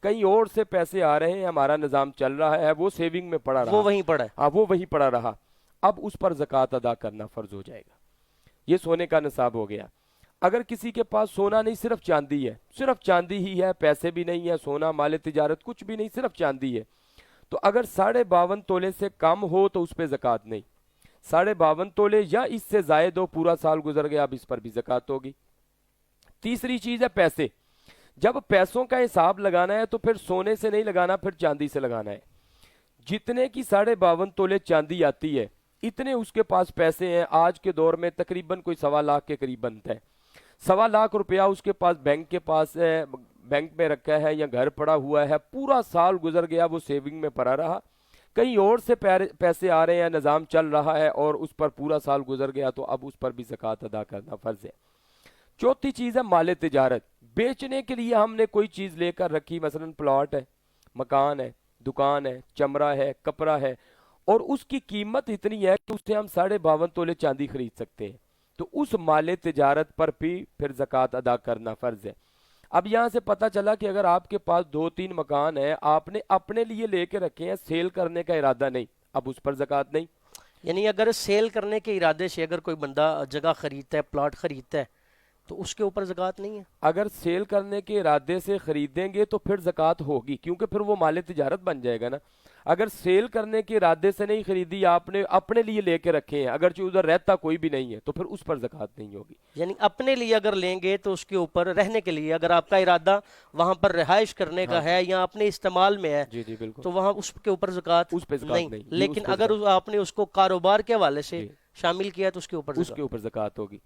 کہیں اور سے پیسے آ رہے ہیں، ہمارا نظام چل رہا ہے، وہ سیونگ میں پڑا رہا،
وہ وہیں پڑا ہے،
ہاں وہ وہیں پڑا رہا، اب اس پر زکوٰۃ ادا کرنا فرض ہو جائے گا۔ یہ سونے کا نصاب ہو گیا۔ اگر کسی کے پاس سونا نہیں، صرف چاندی ہے، صرف چاندی ہی ہے، پیسے بھی نہیں ہے، سونا مال تجارت کچھ بھی نہیں، صرف چاندی ہے، تو اگر 52.5 تولے سے کم ہو تو اس پہ زکوٰۃ نہیں۔ 52.5 تولے یا اس سے زائد ہو، پورا سال گزر گیا، اب اس پر بھی زکوٰۃ ہوگی۔ تیسری چیز ہے پیسے۔ جب پیسوں کا حساب لگانا ہے تو پھر سونے سے نہیں لگانا، پھر چاندی سے لگانا ہے۔ جتنے کی 52.5 تولے چاندی آتی ہے اتنے اس کے پاس پیسے ہیں، آج کے دور میں تقریباً کوئی 1.25 لاکھ کے قریب بنتا ہے، 1.25 لاکھ روپیہ اس کے پاس بینک کے پاس ہے، بینک میں رکھا ہے یا گھر پڑا ہوا ہے، پورا سال گزر گیا، وہ سیونگ میں پڑا رہا، کہیں اور سے پیسے آ رہے ہیں، نظام چل رہا ہے اور اس پر پورا سال گزر گیا، تو اب اس پر بھی زکوٰۃ ادا کرنا فرض ہے۔ چوتھی چیز ہے مال تجارت۔ بیچنے کے لیے ہم نے کوئی چیز لے کر رکھی، مثلا پلاٹ ہے، مکان ہے، دکان ہے، چمڑا ہے، کپڑا ہے، اور اس کی قیمت اتنی ہے کہ اس سے ہم 52.5 تولے چاندی خرید سکتے ہیں، تو اس مال تجارت پر بھی پھر زکوٰۃ ادا کرنا فرض ہے۔ اب یہاں سے پتہ چلا کہ اگر آپ کے پاس 2-3 مکان ہیں، آپ نے اپنے لیے لے کے رکھے ہیں، سیل کرنے کا ارادہ نہیں، اب اس پر زکوٰۃ نہیں۔
یعنی اگر سیل کرنے کے ارادے سے اگر کوئی بندہ جگہ خریدتا ہے، پلاٹ خریدتا ہے، تو اس کے اوپر زکوٰۃ نہیں ہے؟
اگر سیل کرنے کے ارادے سے خریدیں گے تو پھر زکوٰۃ ہوگی، کیونکہ پھر وہ مال تجارت بن جائے گا نا۔ اگر سیل کرنے کے ارادے سے نہیں خریدی، آپ نے اپنے لیے لے کے رکھے ہیں، اگرچہ ادھر رہتا کوئی بھی نہیں ہے، تو پھر اس پر زکوٰۃ نہیں ہوگی۔
یعنی اپنے لیے اگر لیں گے تو اس کے اوپر رہنے کے لیے، اگر آپ کا ارادہ وہاں پر رہائش کرنے کا ہے یا اپنے استعمال میں ہے،
جی جی بالکل،
تو وہاں اس کے اوپر زکوٰۃ
اس پہ زکوٰۃ
نہیں۔
نہیں،
لیکن اگر آپ نے اس کو کاروبار کے حوالے سے
جی
شامل کیا تو اس کے اوپر
اس کے اوپر زکوٰۃ ہوگی۔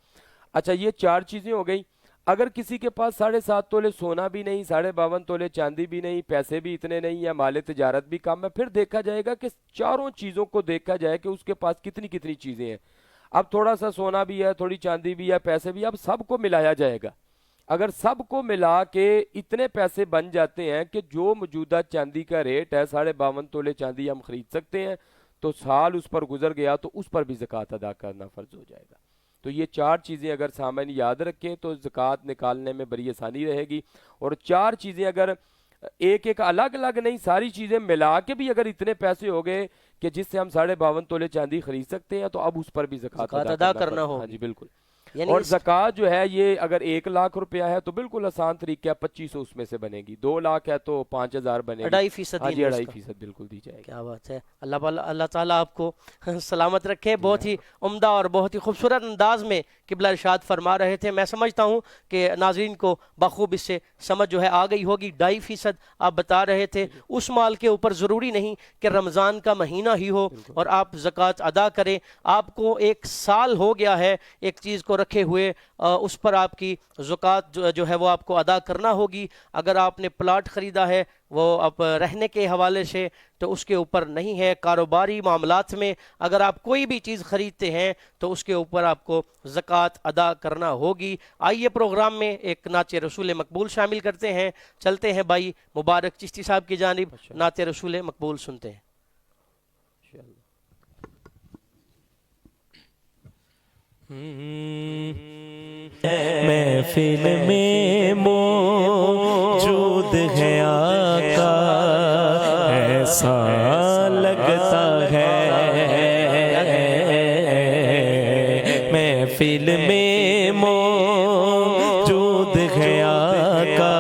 اچھا یہ 4 چیزیں ہو گئی۔ اگر کسی کے پاس 7.5 تولے سونا بھی نہیں، 52.5 تولے چاندی بھی نہیں، پیسے بھی اتنے نہیں ہیں، مال تجارت بھی کم ہے، پھر دیکھا جائے گا کہ چاروں چیزوں کو دیکھا جائے کہ اس کے پاس کتنی کتنی چیزیں ہیں۔ اب تھوڑا سا سونا بھی ہے، تھوڑی چاندی بھی ہے، پیسے بھی، اب سب کو ملایا جائے گا۔ اگر سب کو ملا کے اتنے پیسے بن جاتے ہیں کہ جو موجودہ چاندی کا ریٹ ہے 52.5 تولے چاندی ہم خرید سکتے ہیں، تو سال اس پر گزر گیا تو اس پر بھی زکوٰۃ ادا کرنا فرض ہو جائے گا۔ تو یہ 4 چیزیں اگر سامعین یاد رکھیں تو زکوٰۃ نکالنے میں بڑی آسانی رہے گی، اور 4 چیزیں اگر ایک ایک الگ الگ نہیں، ساری چیزیں ملا کے بھی اگر اتنے پیسے ہو گئے کہ جس سے ہم 52.5 تولے چاندی خرید سکتے ہیں، تو اب اس پر بھی زکوٰۃ ادا کرنا ہوگا۔ ہاں جی بالکل۔
یعنی
اور زکوٰۃ جو ہے یہ اگر 1 لاکھ روپیہ ہے تو بالکل آسان طریقہ ہے، 2500 اس میں سے بنے گی، 2 لاکھ ہے تو 5000 بنے گی،
2.5%
ہاں جی 2.5% بالکل دی جائے گی۔
کیا بات ہے، اللہ تعالیٰ آپ کو سلامت رکھے۔ بہت ہی عمدہ اور بہت ہی خوبصورت انداز میں قبلہ ارشاد فرما رہے تھے۔ میں سمجھتا ہوں کہ ناظرین کو بخوب اس سے سمجھ جو ہے آ گئی ہوگی۔ 2.5% آپ بتا رہے تھے، اس مال کے اوپر ضروری نہیں کہ رمضان کا مہینہ ہی ہو اور آپ زکوٰۃ ادا کریں۔ آپ کو 1 سال ہو گیا ہے ایک چیز کو رکھے ہوئے، اس پر آپ کی زکوٰۃ جو ہے وہ آپ کو ادا کرنا ہوگی۔ اگر آپ نے پلاٹ خریدا ہے وہ اب رہنے کے حوالے سے تو اس کے اوپر نہیں ہے۔ کاروباری معاملات میں اگر آپ کوئی بھی چیز خریدتے ہیں تو اس کے اوپر آپ کو زکوٰۃ ادا کرنا ہوگی۔ آئیے پروگرام میں ایک نعت رسول مقبول شامل کرتے ہیں، چلتے ہیں بھائی مبارک چشتی صاحب کی جانب، نعت رسول مقبول سنتے ہیں۔
محفل میں موجود ہے آقا ایسا لگتا ہے محفل میں موجود ہے آقا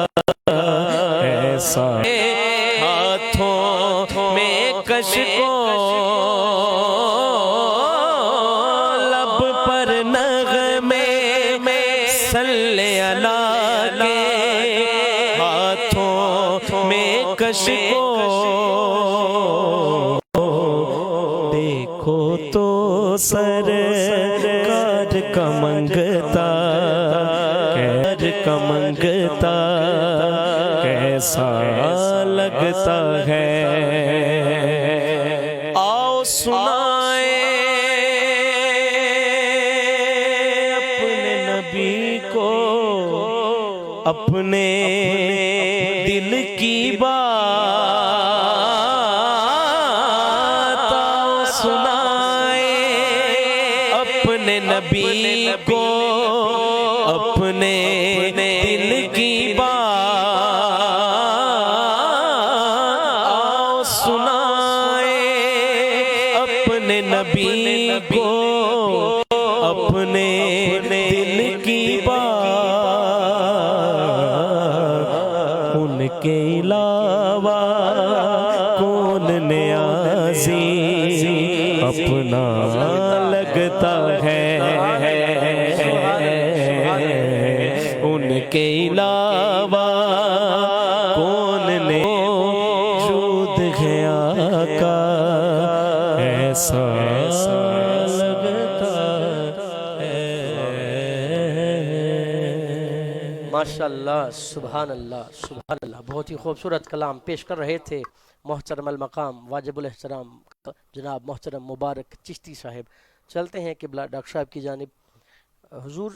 ایسا ہاتھوں میں کشکو لب پر نغمے صلی اللہ کے ہاتھوں میں کشکو دیکھو تو سرکار کا منگتا کیسا لگتا ہے آؤ سنائیں اپنے نبی کو اپنے دل کی بات آؤ سنائیں اپنے نبی کو اپنے دل کی بات سنائے اپنے نبی کو اپنے دل کی بات ان کے علاوہ کون نیازی اپنا لگتا ہے ان کے علاوہ کون نے وجود ہے آقا ایسا لگتا ہے
ماشاءاللہ سبحان اللہ سبحان اللہ. بہت ہی خوبصورت کلام پیش کر رہے تھے محترم المقام واجب الاحترام جناب محترم مبارک چشتی صاحب. چلتے ہیں قبلہ ڈاکٹر صاحب کی جانب. حضور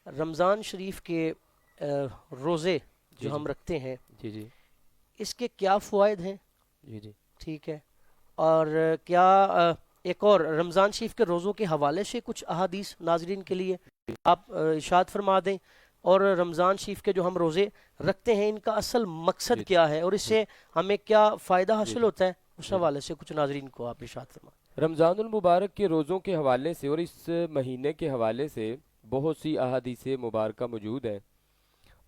رمضان شریف کے روزے جو ہم رکھتے ہیں
جی
اس کے کیا فوائد ہیں؟
جی
ٹھیک ہے. اور کیا ایک اور رمضان شریف کے روزوں کے حوالے سے کچھ احادیث ناظرین کے لیے آپ ارشاد فرما دیں, اور رمضان شریف کے جو ہم روزے رکھتے ہیں ان کا اصل مقصد کیا ہے اور اس سے ہمیں کیا فائدہ حاصل ہوتا ہے, اس حوالے سے کچھ ناظرین کو آپ ارشاد فرمائیں.
رمضان المبارک کے روزوں کے حوالے سے اور اس مہینے کے حوالے سے بہت سی احادیث مبارکہ موجود ہیں.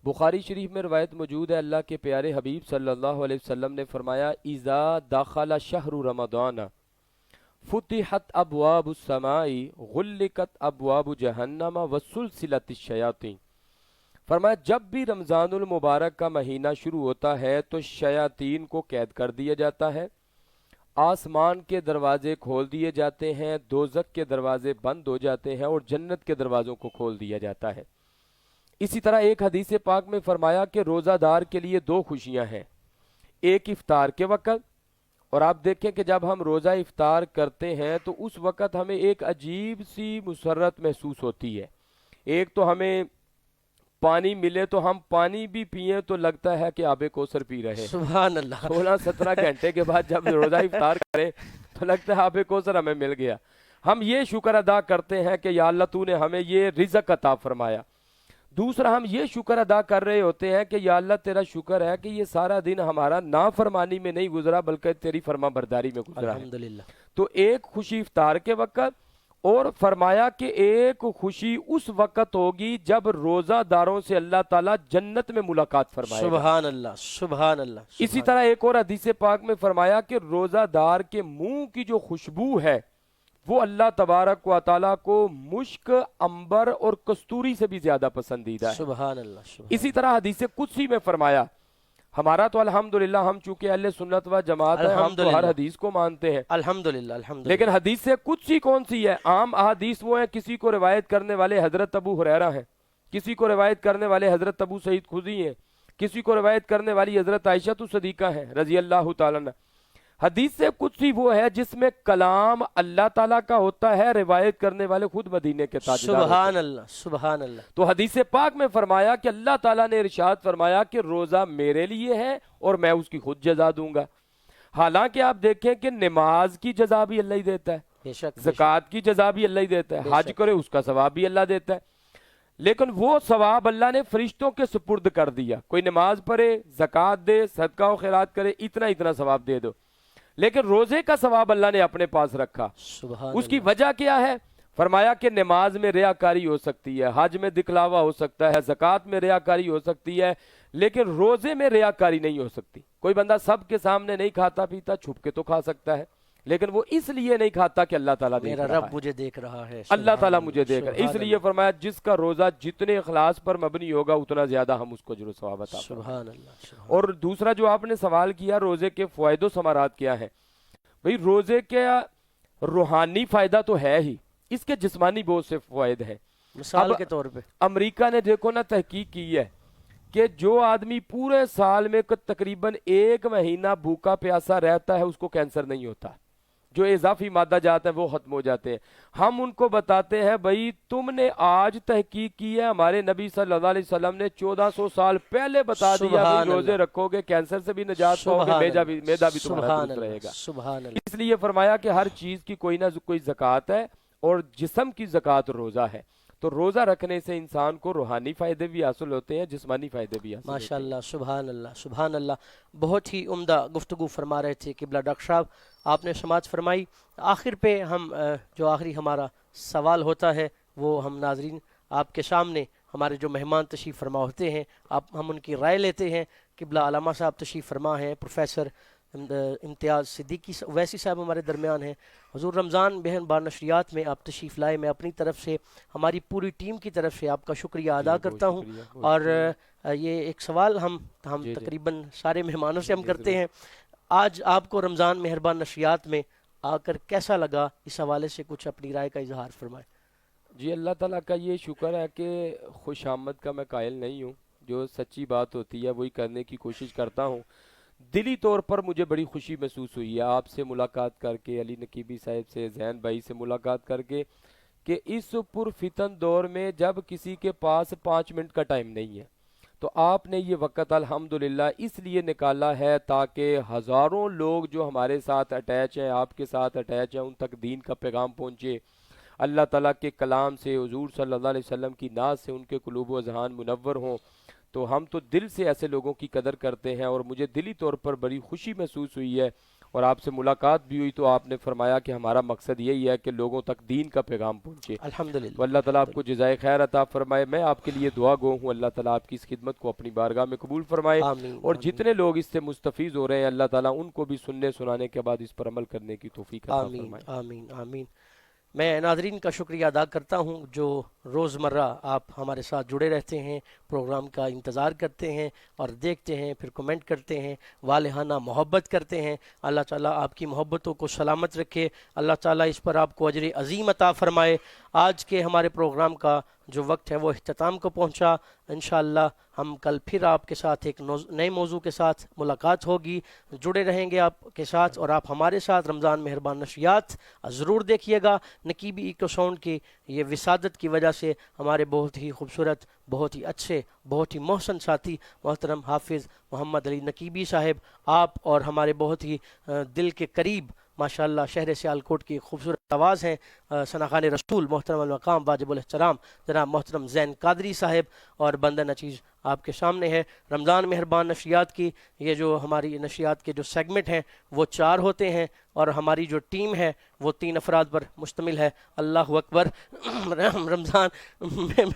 بخاری شریف میں روایت موجود ہے, اللہ کے پیارے حبیب صلی اللہ علیہ وسلم نے فرمایا اذا داخل شہر رمضان فتحت ابواب السماء غلقت ابواب جہنم وسلسلت الشیاطین. فرمایا جب بھی رمضان المبارک کا مہینہ شروع ہوتا ہے تو شیاطین کو قید کر دیا جاتا ہے, آسمان کے دروازے کھول دیے جاتے ہیں, دوزخ کے دروازے بند ہو جاتے ہیں اور جنت کے دروازوں کو کھول دیا جاتا ہے. اسی طرح ایک حدیث پاک میں فرمایا کہ روزہ دار کے لیے دو خوشیاں ہیں, ایک افطار کے وقت, اور آپ دیکھیں کہ جب ہم روزہ افطار کرتے ہیں تو اس وقت ہمیں ایک عجیب سی مسرت محسوس ہوتی ہے. ایک تو ہمیں پانی ملے تو ہم پانی بھی پئیں تو لگتا ہے کہ آب کوثر پی رہے.
سبحان اللہ.
16-17 گھنٹے کے بعد جب روزہ افطار کریں تو لگتا ہے آب کوثر ہمیں مل گیا. ہم یہ شکر ادا کرتے ہیں کہ یا اللہ تو نے ہمیں یہ رزق عطا فرمایا. دوسرا ہم یہ شکر ادا کر رہے ہوتے ہیں کہ یا اللہ تیرا شکر ہے کہ یہ سارا دن ہمارا نافرمانی میں نہیں گزرا بلکہ تیری فرما برداری میں گزرا ہے.
الحمدللہ.
تو ایک خوشی افطار کے وقت, اور فرمایا کہ ایک خوشی اس وقت ہوگی جب روزہ داروں سے اللہ تعالیٰ جنت میں ملاقات فرمائے گا.
سبحان اللہ سبحان اللہ.
اسی طرح ایک اور حدیث پاک میں فرمایا کہ روزہ دار کے منہ کی جو خوشبو ہے وہ اللہ تبارک و تعالیٰ کو مشک, عنبر اور کستوری سے بھی زیادہ پسندیدہ ہے.
سبحان اللہ.
اسی طرح حدیث قدسی میں فرمایا, ہمارا تو الحمدللہ ہم چونکہ اہل سنت و جماعت ہیں, ہم تو ہر حدیث کو مانتے ہیں
الحمدللہ الحمدللہ.
لیکن حدیث قدسی کون سی ہے؟ عام احادیث وہ ہیں, کسی کو روایت کرنے والے حضرت ابو ہریرہ ہیں, کسی کو روایت کرنے والے حضرت ابو سعید خدری ہیں, کسی کو روایت کرنے والی حضرت عائشہ صدیقہ ہیں رضی اللہ تعالیٰ عنہ. حدیث قدسی وہ ہے جس میں کلام اللہ تعالیٰ کا ہوتا ہے, روایت کرنے والے خود مدینے کے تاجدار.
سبحان اللہ سبحان اللہ.
تو حدیث پاک میں فرمایا کہ اللہ تعالیٰ نے ارشاد فرمایا کہ روزہ میرے لیے ہے اور میں اس کی خود جزا دوں گا. حالانکہ آپ دیکھیں کہ نماز کی جزا بھی اللہ ہی دیتا ہے,
بے شک
زکوٰۃ کی جزا بھی اللہ ہی دیتا ہے,
بے
حج
شک.
کرے اس کا ثواب بھی اللہ دیتا ہے, لیکن وہ ثواب اللہ نے فرشتوں کے سپرد کر دیا. کوئی نماز پڑھے, زکوٰۃ دے, صدقہ و خیرات کرے, اتنا ثواب دے دو, لیکن روزے کا ثواب اللہ نے اپنے پاس رکھا.
سبحان
اس کی
اللہ.
وجہ کیا ہے؟ فرمایا کہ نماز میں ریاکاری ہو سکتی ہے, حج میں دکھلاوا ہو سکتا ہے, زکوٰۃ میں ریاکاری ہو سکتی ہے, لیکن روزے میں ریاکاری نہیں ہو سکتی. کوئی بندہ سب کے سامنے نہیں کھاتا پیتا, چھپ کے تو کھا سکتا ہے, لیکن وہ اس لیے نہیں کھاتا کہ اللہ تعالیٰ دیکھ
میرا
رہا
رب
ہے,
مجھے دیکھ رہا ہے.
اللہ
سبحان
تعالیٰ مجھے دیکھ رہا ہے. اس
سبحان
لیے فرمایا جس کا روزہ جتنے اخلاص پر مبنی ہوگا اتنا زیادہ ہم اس کو اجر و ثواب عطا فرمائیں.
سبحان اللہ. سبحان
اور دوسرا جو آپ نے سوال کیا روزے کے فوائد و ثمرات کیا ہیں, بھئی روزے کا روحانی فائدہ تو ہے ہی, اس کے جسمانی بہت سے فوائد ہیں.
مثال
اب
کے طور پہ
امریکہ نے دیکھو نا تحقیق کی ہے کہ جو آدمی پورے سال میں تقریباً 1 مہینہ بھوکا پیاسا رہتا ہے اس کو کینسر نہیں ہوتا. جو اضافی مادہ جاتے ہیں وہ ختم ہو جاتے ہیں. ہم ان کو بتاتے ہیں بھائی تم نے آج تحقیق کی ہے, ہمارے نبی صلی اللہ علیہ وسلم نے 1400 سال پہلے بتا دیا
سبحان
روزے
اللہ.
رکھو گے کینسر سے بھی نجات پاؤ گے,
سبحان
میدا
اللہ.
بھی تمہارا
سبحان
درست رہے
اللہ.
گا.
سبحان اللہ.
اس لیے فرمایا کہ ہر چیز کی کوئی نہ کوئی زکوٰۃ ہے, اور جسم کی زکوٰۃ روزہ ہے. تو روزہ رکھنے سے انسان کو روحانی فائدے بھی حاصل ہوتے ہیں, جسمانی فائدے بھی حاصل ہوتے
ماشاء
ہیں.
اللہ. سبحان اللہ. سبحان اللہ. بہت ہی عمدہ گفتگو فرما رہے تھے قبلہ ڈاکٹر صاحب, آپ نے سماعت فرمائی. آخر پہ ہم جو آخری ہمارا سوال ہوتا ہے وہ ہم ناظرین آپ کے سامنے ہمارے جو مہمان تشریف فرما ہوتے ہیں ہم ان کی رائے لیتے ہیں. قبلہ علامہ صاحب تشریف فرما ہیں, پروفیسر امتیاز صدیقی ویسی صاحب ہمارے درمیان ہیں. حضور رمضان بہن بار نشریات میں آپ تشریف لائے. میں اپنی طرف سے ہماری پوری ٹیم کی طرف سے آپ کا شکریہ ادا کرتا ہوں. اور یہ ایک سوال ہم تقریباً سارے مہمانوں سے ہم کرتے ہیں, آج آپ کو رمضان مہربان نشریات میں آ کر کیسا لگا؟ اس حوالے سے کچھ اپنی رائے کا اظہار فرمائیں.
جی اللہ تعالیٰ کا یہ شکر ہے کہ خوش آمد کا میں قائل نہیں ہوں, جو سچی بات ہوتی ہے وہی کرنے کی کوشش کرتا ہوں. دلی طور پر مجھے بڑی خوشی محسوس ہوئی ہے آپ سے ملاقات کر کے, علی نقیبی صاحب سے, زین بھائی سے ملاقات کر کے, کہ اس پرفتن دور میں جب کسی کے پاس 5 منٹ کا ٹائم نہیں ہے تو آپ نے یہ وقت الحمدللہ اس لیے نکالا ہے تاکہ ہزاروں لوگ جو ہمارے ساتھ اٹیچ ہیں, آپ کے ساتھ اٹیچ ہیں, ان تک دین کا پیغام پہنچے. اللہ تعالیٰ کے کلام سے, حضور صلی اللہ علیہ وسلم کی ناز سے ان کے قلوب و اذہان منور ہوں. تو ہم تو دل سے ایسے لوگوں کی قدر کرتے ہیں, اور مجھے دلی طور پر بڑی خوشی محسوس ہوئی ہے. اور آپ سے ملاقات بھی ہوئی تو آپ نے فرمایا کہ ہمارا مقصد یہی ہے کہ لوگوں تک دین کا پیغام پہنچے.
الحمدللہ.
تو اللہ تعالیٰ آپ کو جزائے خیر عطا فرمائے. میں آپ کے لیے دعا گو ہوں, اللہ تعالیٰ آپ کی اس خدمت کو اپنی بارگاہ میں قبول فرمائے.
آمین.
اور جتنے لوگ اس سے مستفیض ہو رہے ہیں اللہ تعالیٰ ان کو بھی سننے سنانے کے بعد اس پر عمل کرنے کی توفیق عطا
آمین.
فرمائے.
آمین. آمین. میں ناظرین کا شکریہ ادا کرتا ہوں جو روزمرہ آپ ہمارے ساتھ جڑے رہتے ہیں, پروگرام کا انتظار کرتے ہیں اور دیکھتے ہیں, پھر کمنٹ کرتے ہیں, والہانہ محبت کرتے ہیں. اللہ تعالیٰ آپ کی محبتوں کو سلامت رکھے. اللہ تعالیٰ اس پر آپ کو اجر عظیم عطا فرمائے. آج کے ہمارے پروگرام کا جو وقت ہے وہ اختتام کو پہنچا. انشاءاللہ ہم کل پھر آپ کے ساتھ ایک نئے موضوع کے ساتھ ملاقات ہوگی. جڑے رہیں گے آپ کے ساتھ, اور آپ ہمارے ساتھ رمضان مہربان نشریات ضرور دیکھیے گا. نقیبی ایکو ساؤنڈ کی یہ وسادت کی وجہ سے ہمارے بہت ہی خوبصورت, بہت ہی اچھے, بہت ہی محسن ساتھی محترم حافظ محمد علی نقیبی صاحب, آپ اور ہمارے بہت ہی دل کے قریب ماشاءاللہ شہر سیالکوٹ کی خوبصورت آواز ہیں ثناخان رسول محترم المقام واجب الاحترام جناب محترم زین قادری صاحب, اور بندہ نچیز آپ کے سامنے ہے. رمضان مہربان نشریات کی یہ جو ہماری نشریات کے جو سیگمنٹ ہیں وہ 4 ہوتے ہیں, اور ہماری جو ٹیم ہے وہ 3 افراد پر مشتمل ہے. اللہ اکبر. رمضان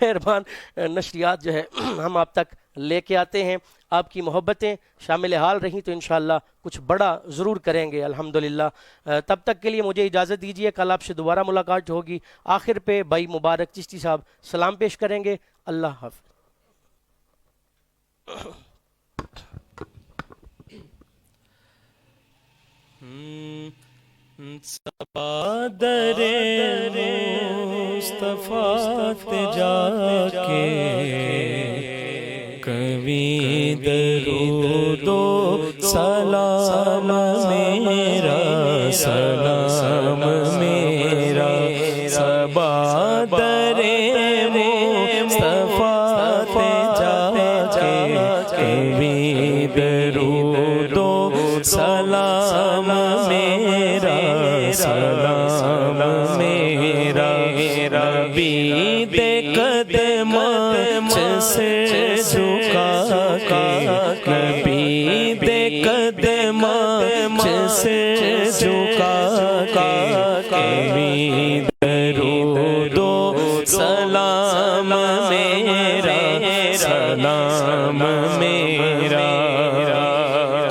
مہربان نشریات جو ہے ہم آپ تک لے کے آتے ہیں. آپ کی محبتیں شامل حال رہیں تو انشاءاللہ کچھ بڑا ضرور کریں گے الحمدللہ. تب تک کے لیے مجھے اجازت دیجیے, کل آپ سے دوبارہ ملاقات ہوگی. آخر پہ بھائی مبارک چشتی صاحب سلام پیش کریں گے. اللہ حافظ.
صبادر مصطفیٰ جا کے کبھی درود و سلام میرا, سلام میرا. صبادر مصطفیٰ جا کے کبھی درود و سلام میرا, سلام جھکا کے نبی دے قدماں سے جھکا کے درود و سلام میرا سلام میرا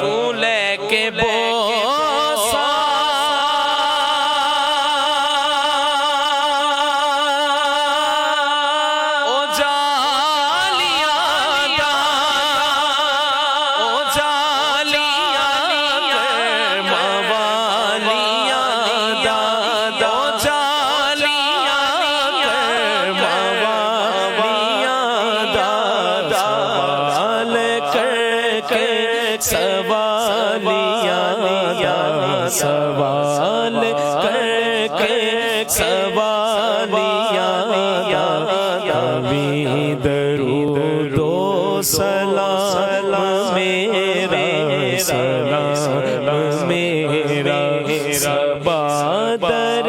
تو لے کے بوسا او جالیاں دا او جالیاں موالیاں دا او جالیاں موالیاں دا سوال کر کے سوالیاں سوال کر کے سوالیاں ابھی درود و سلام میرا سلام میرا سبا در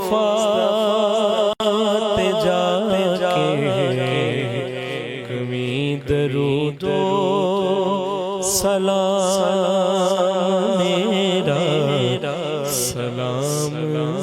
مصطفیٰ جا کے کمی درود و سلام میرا سلام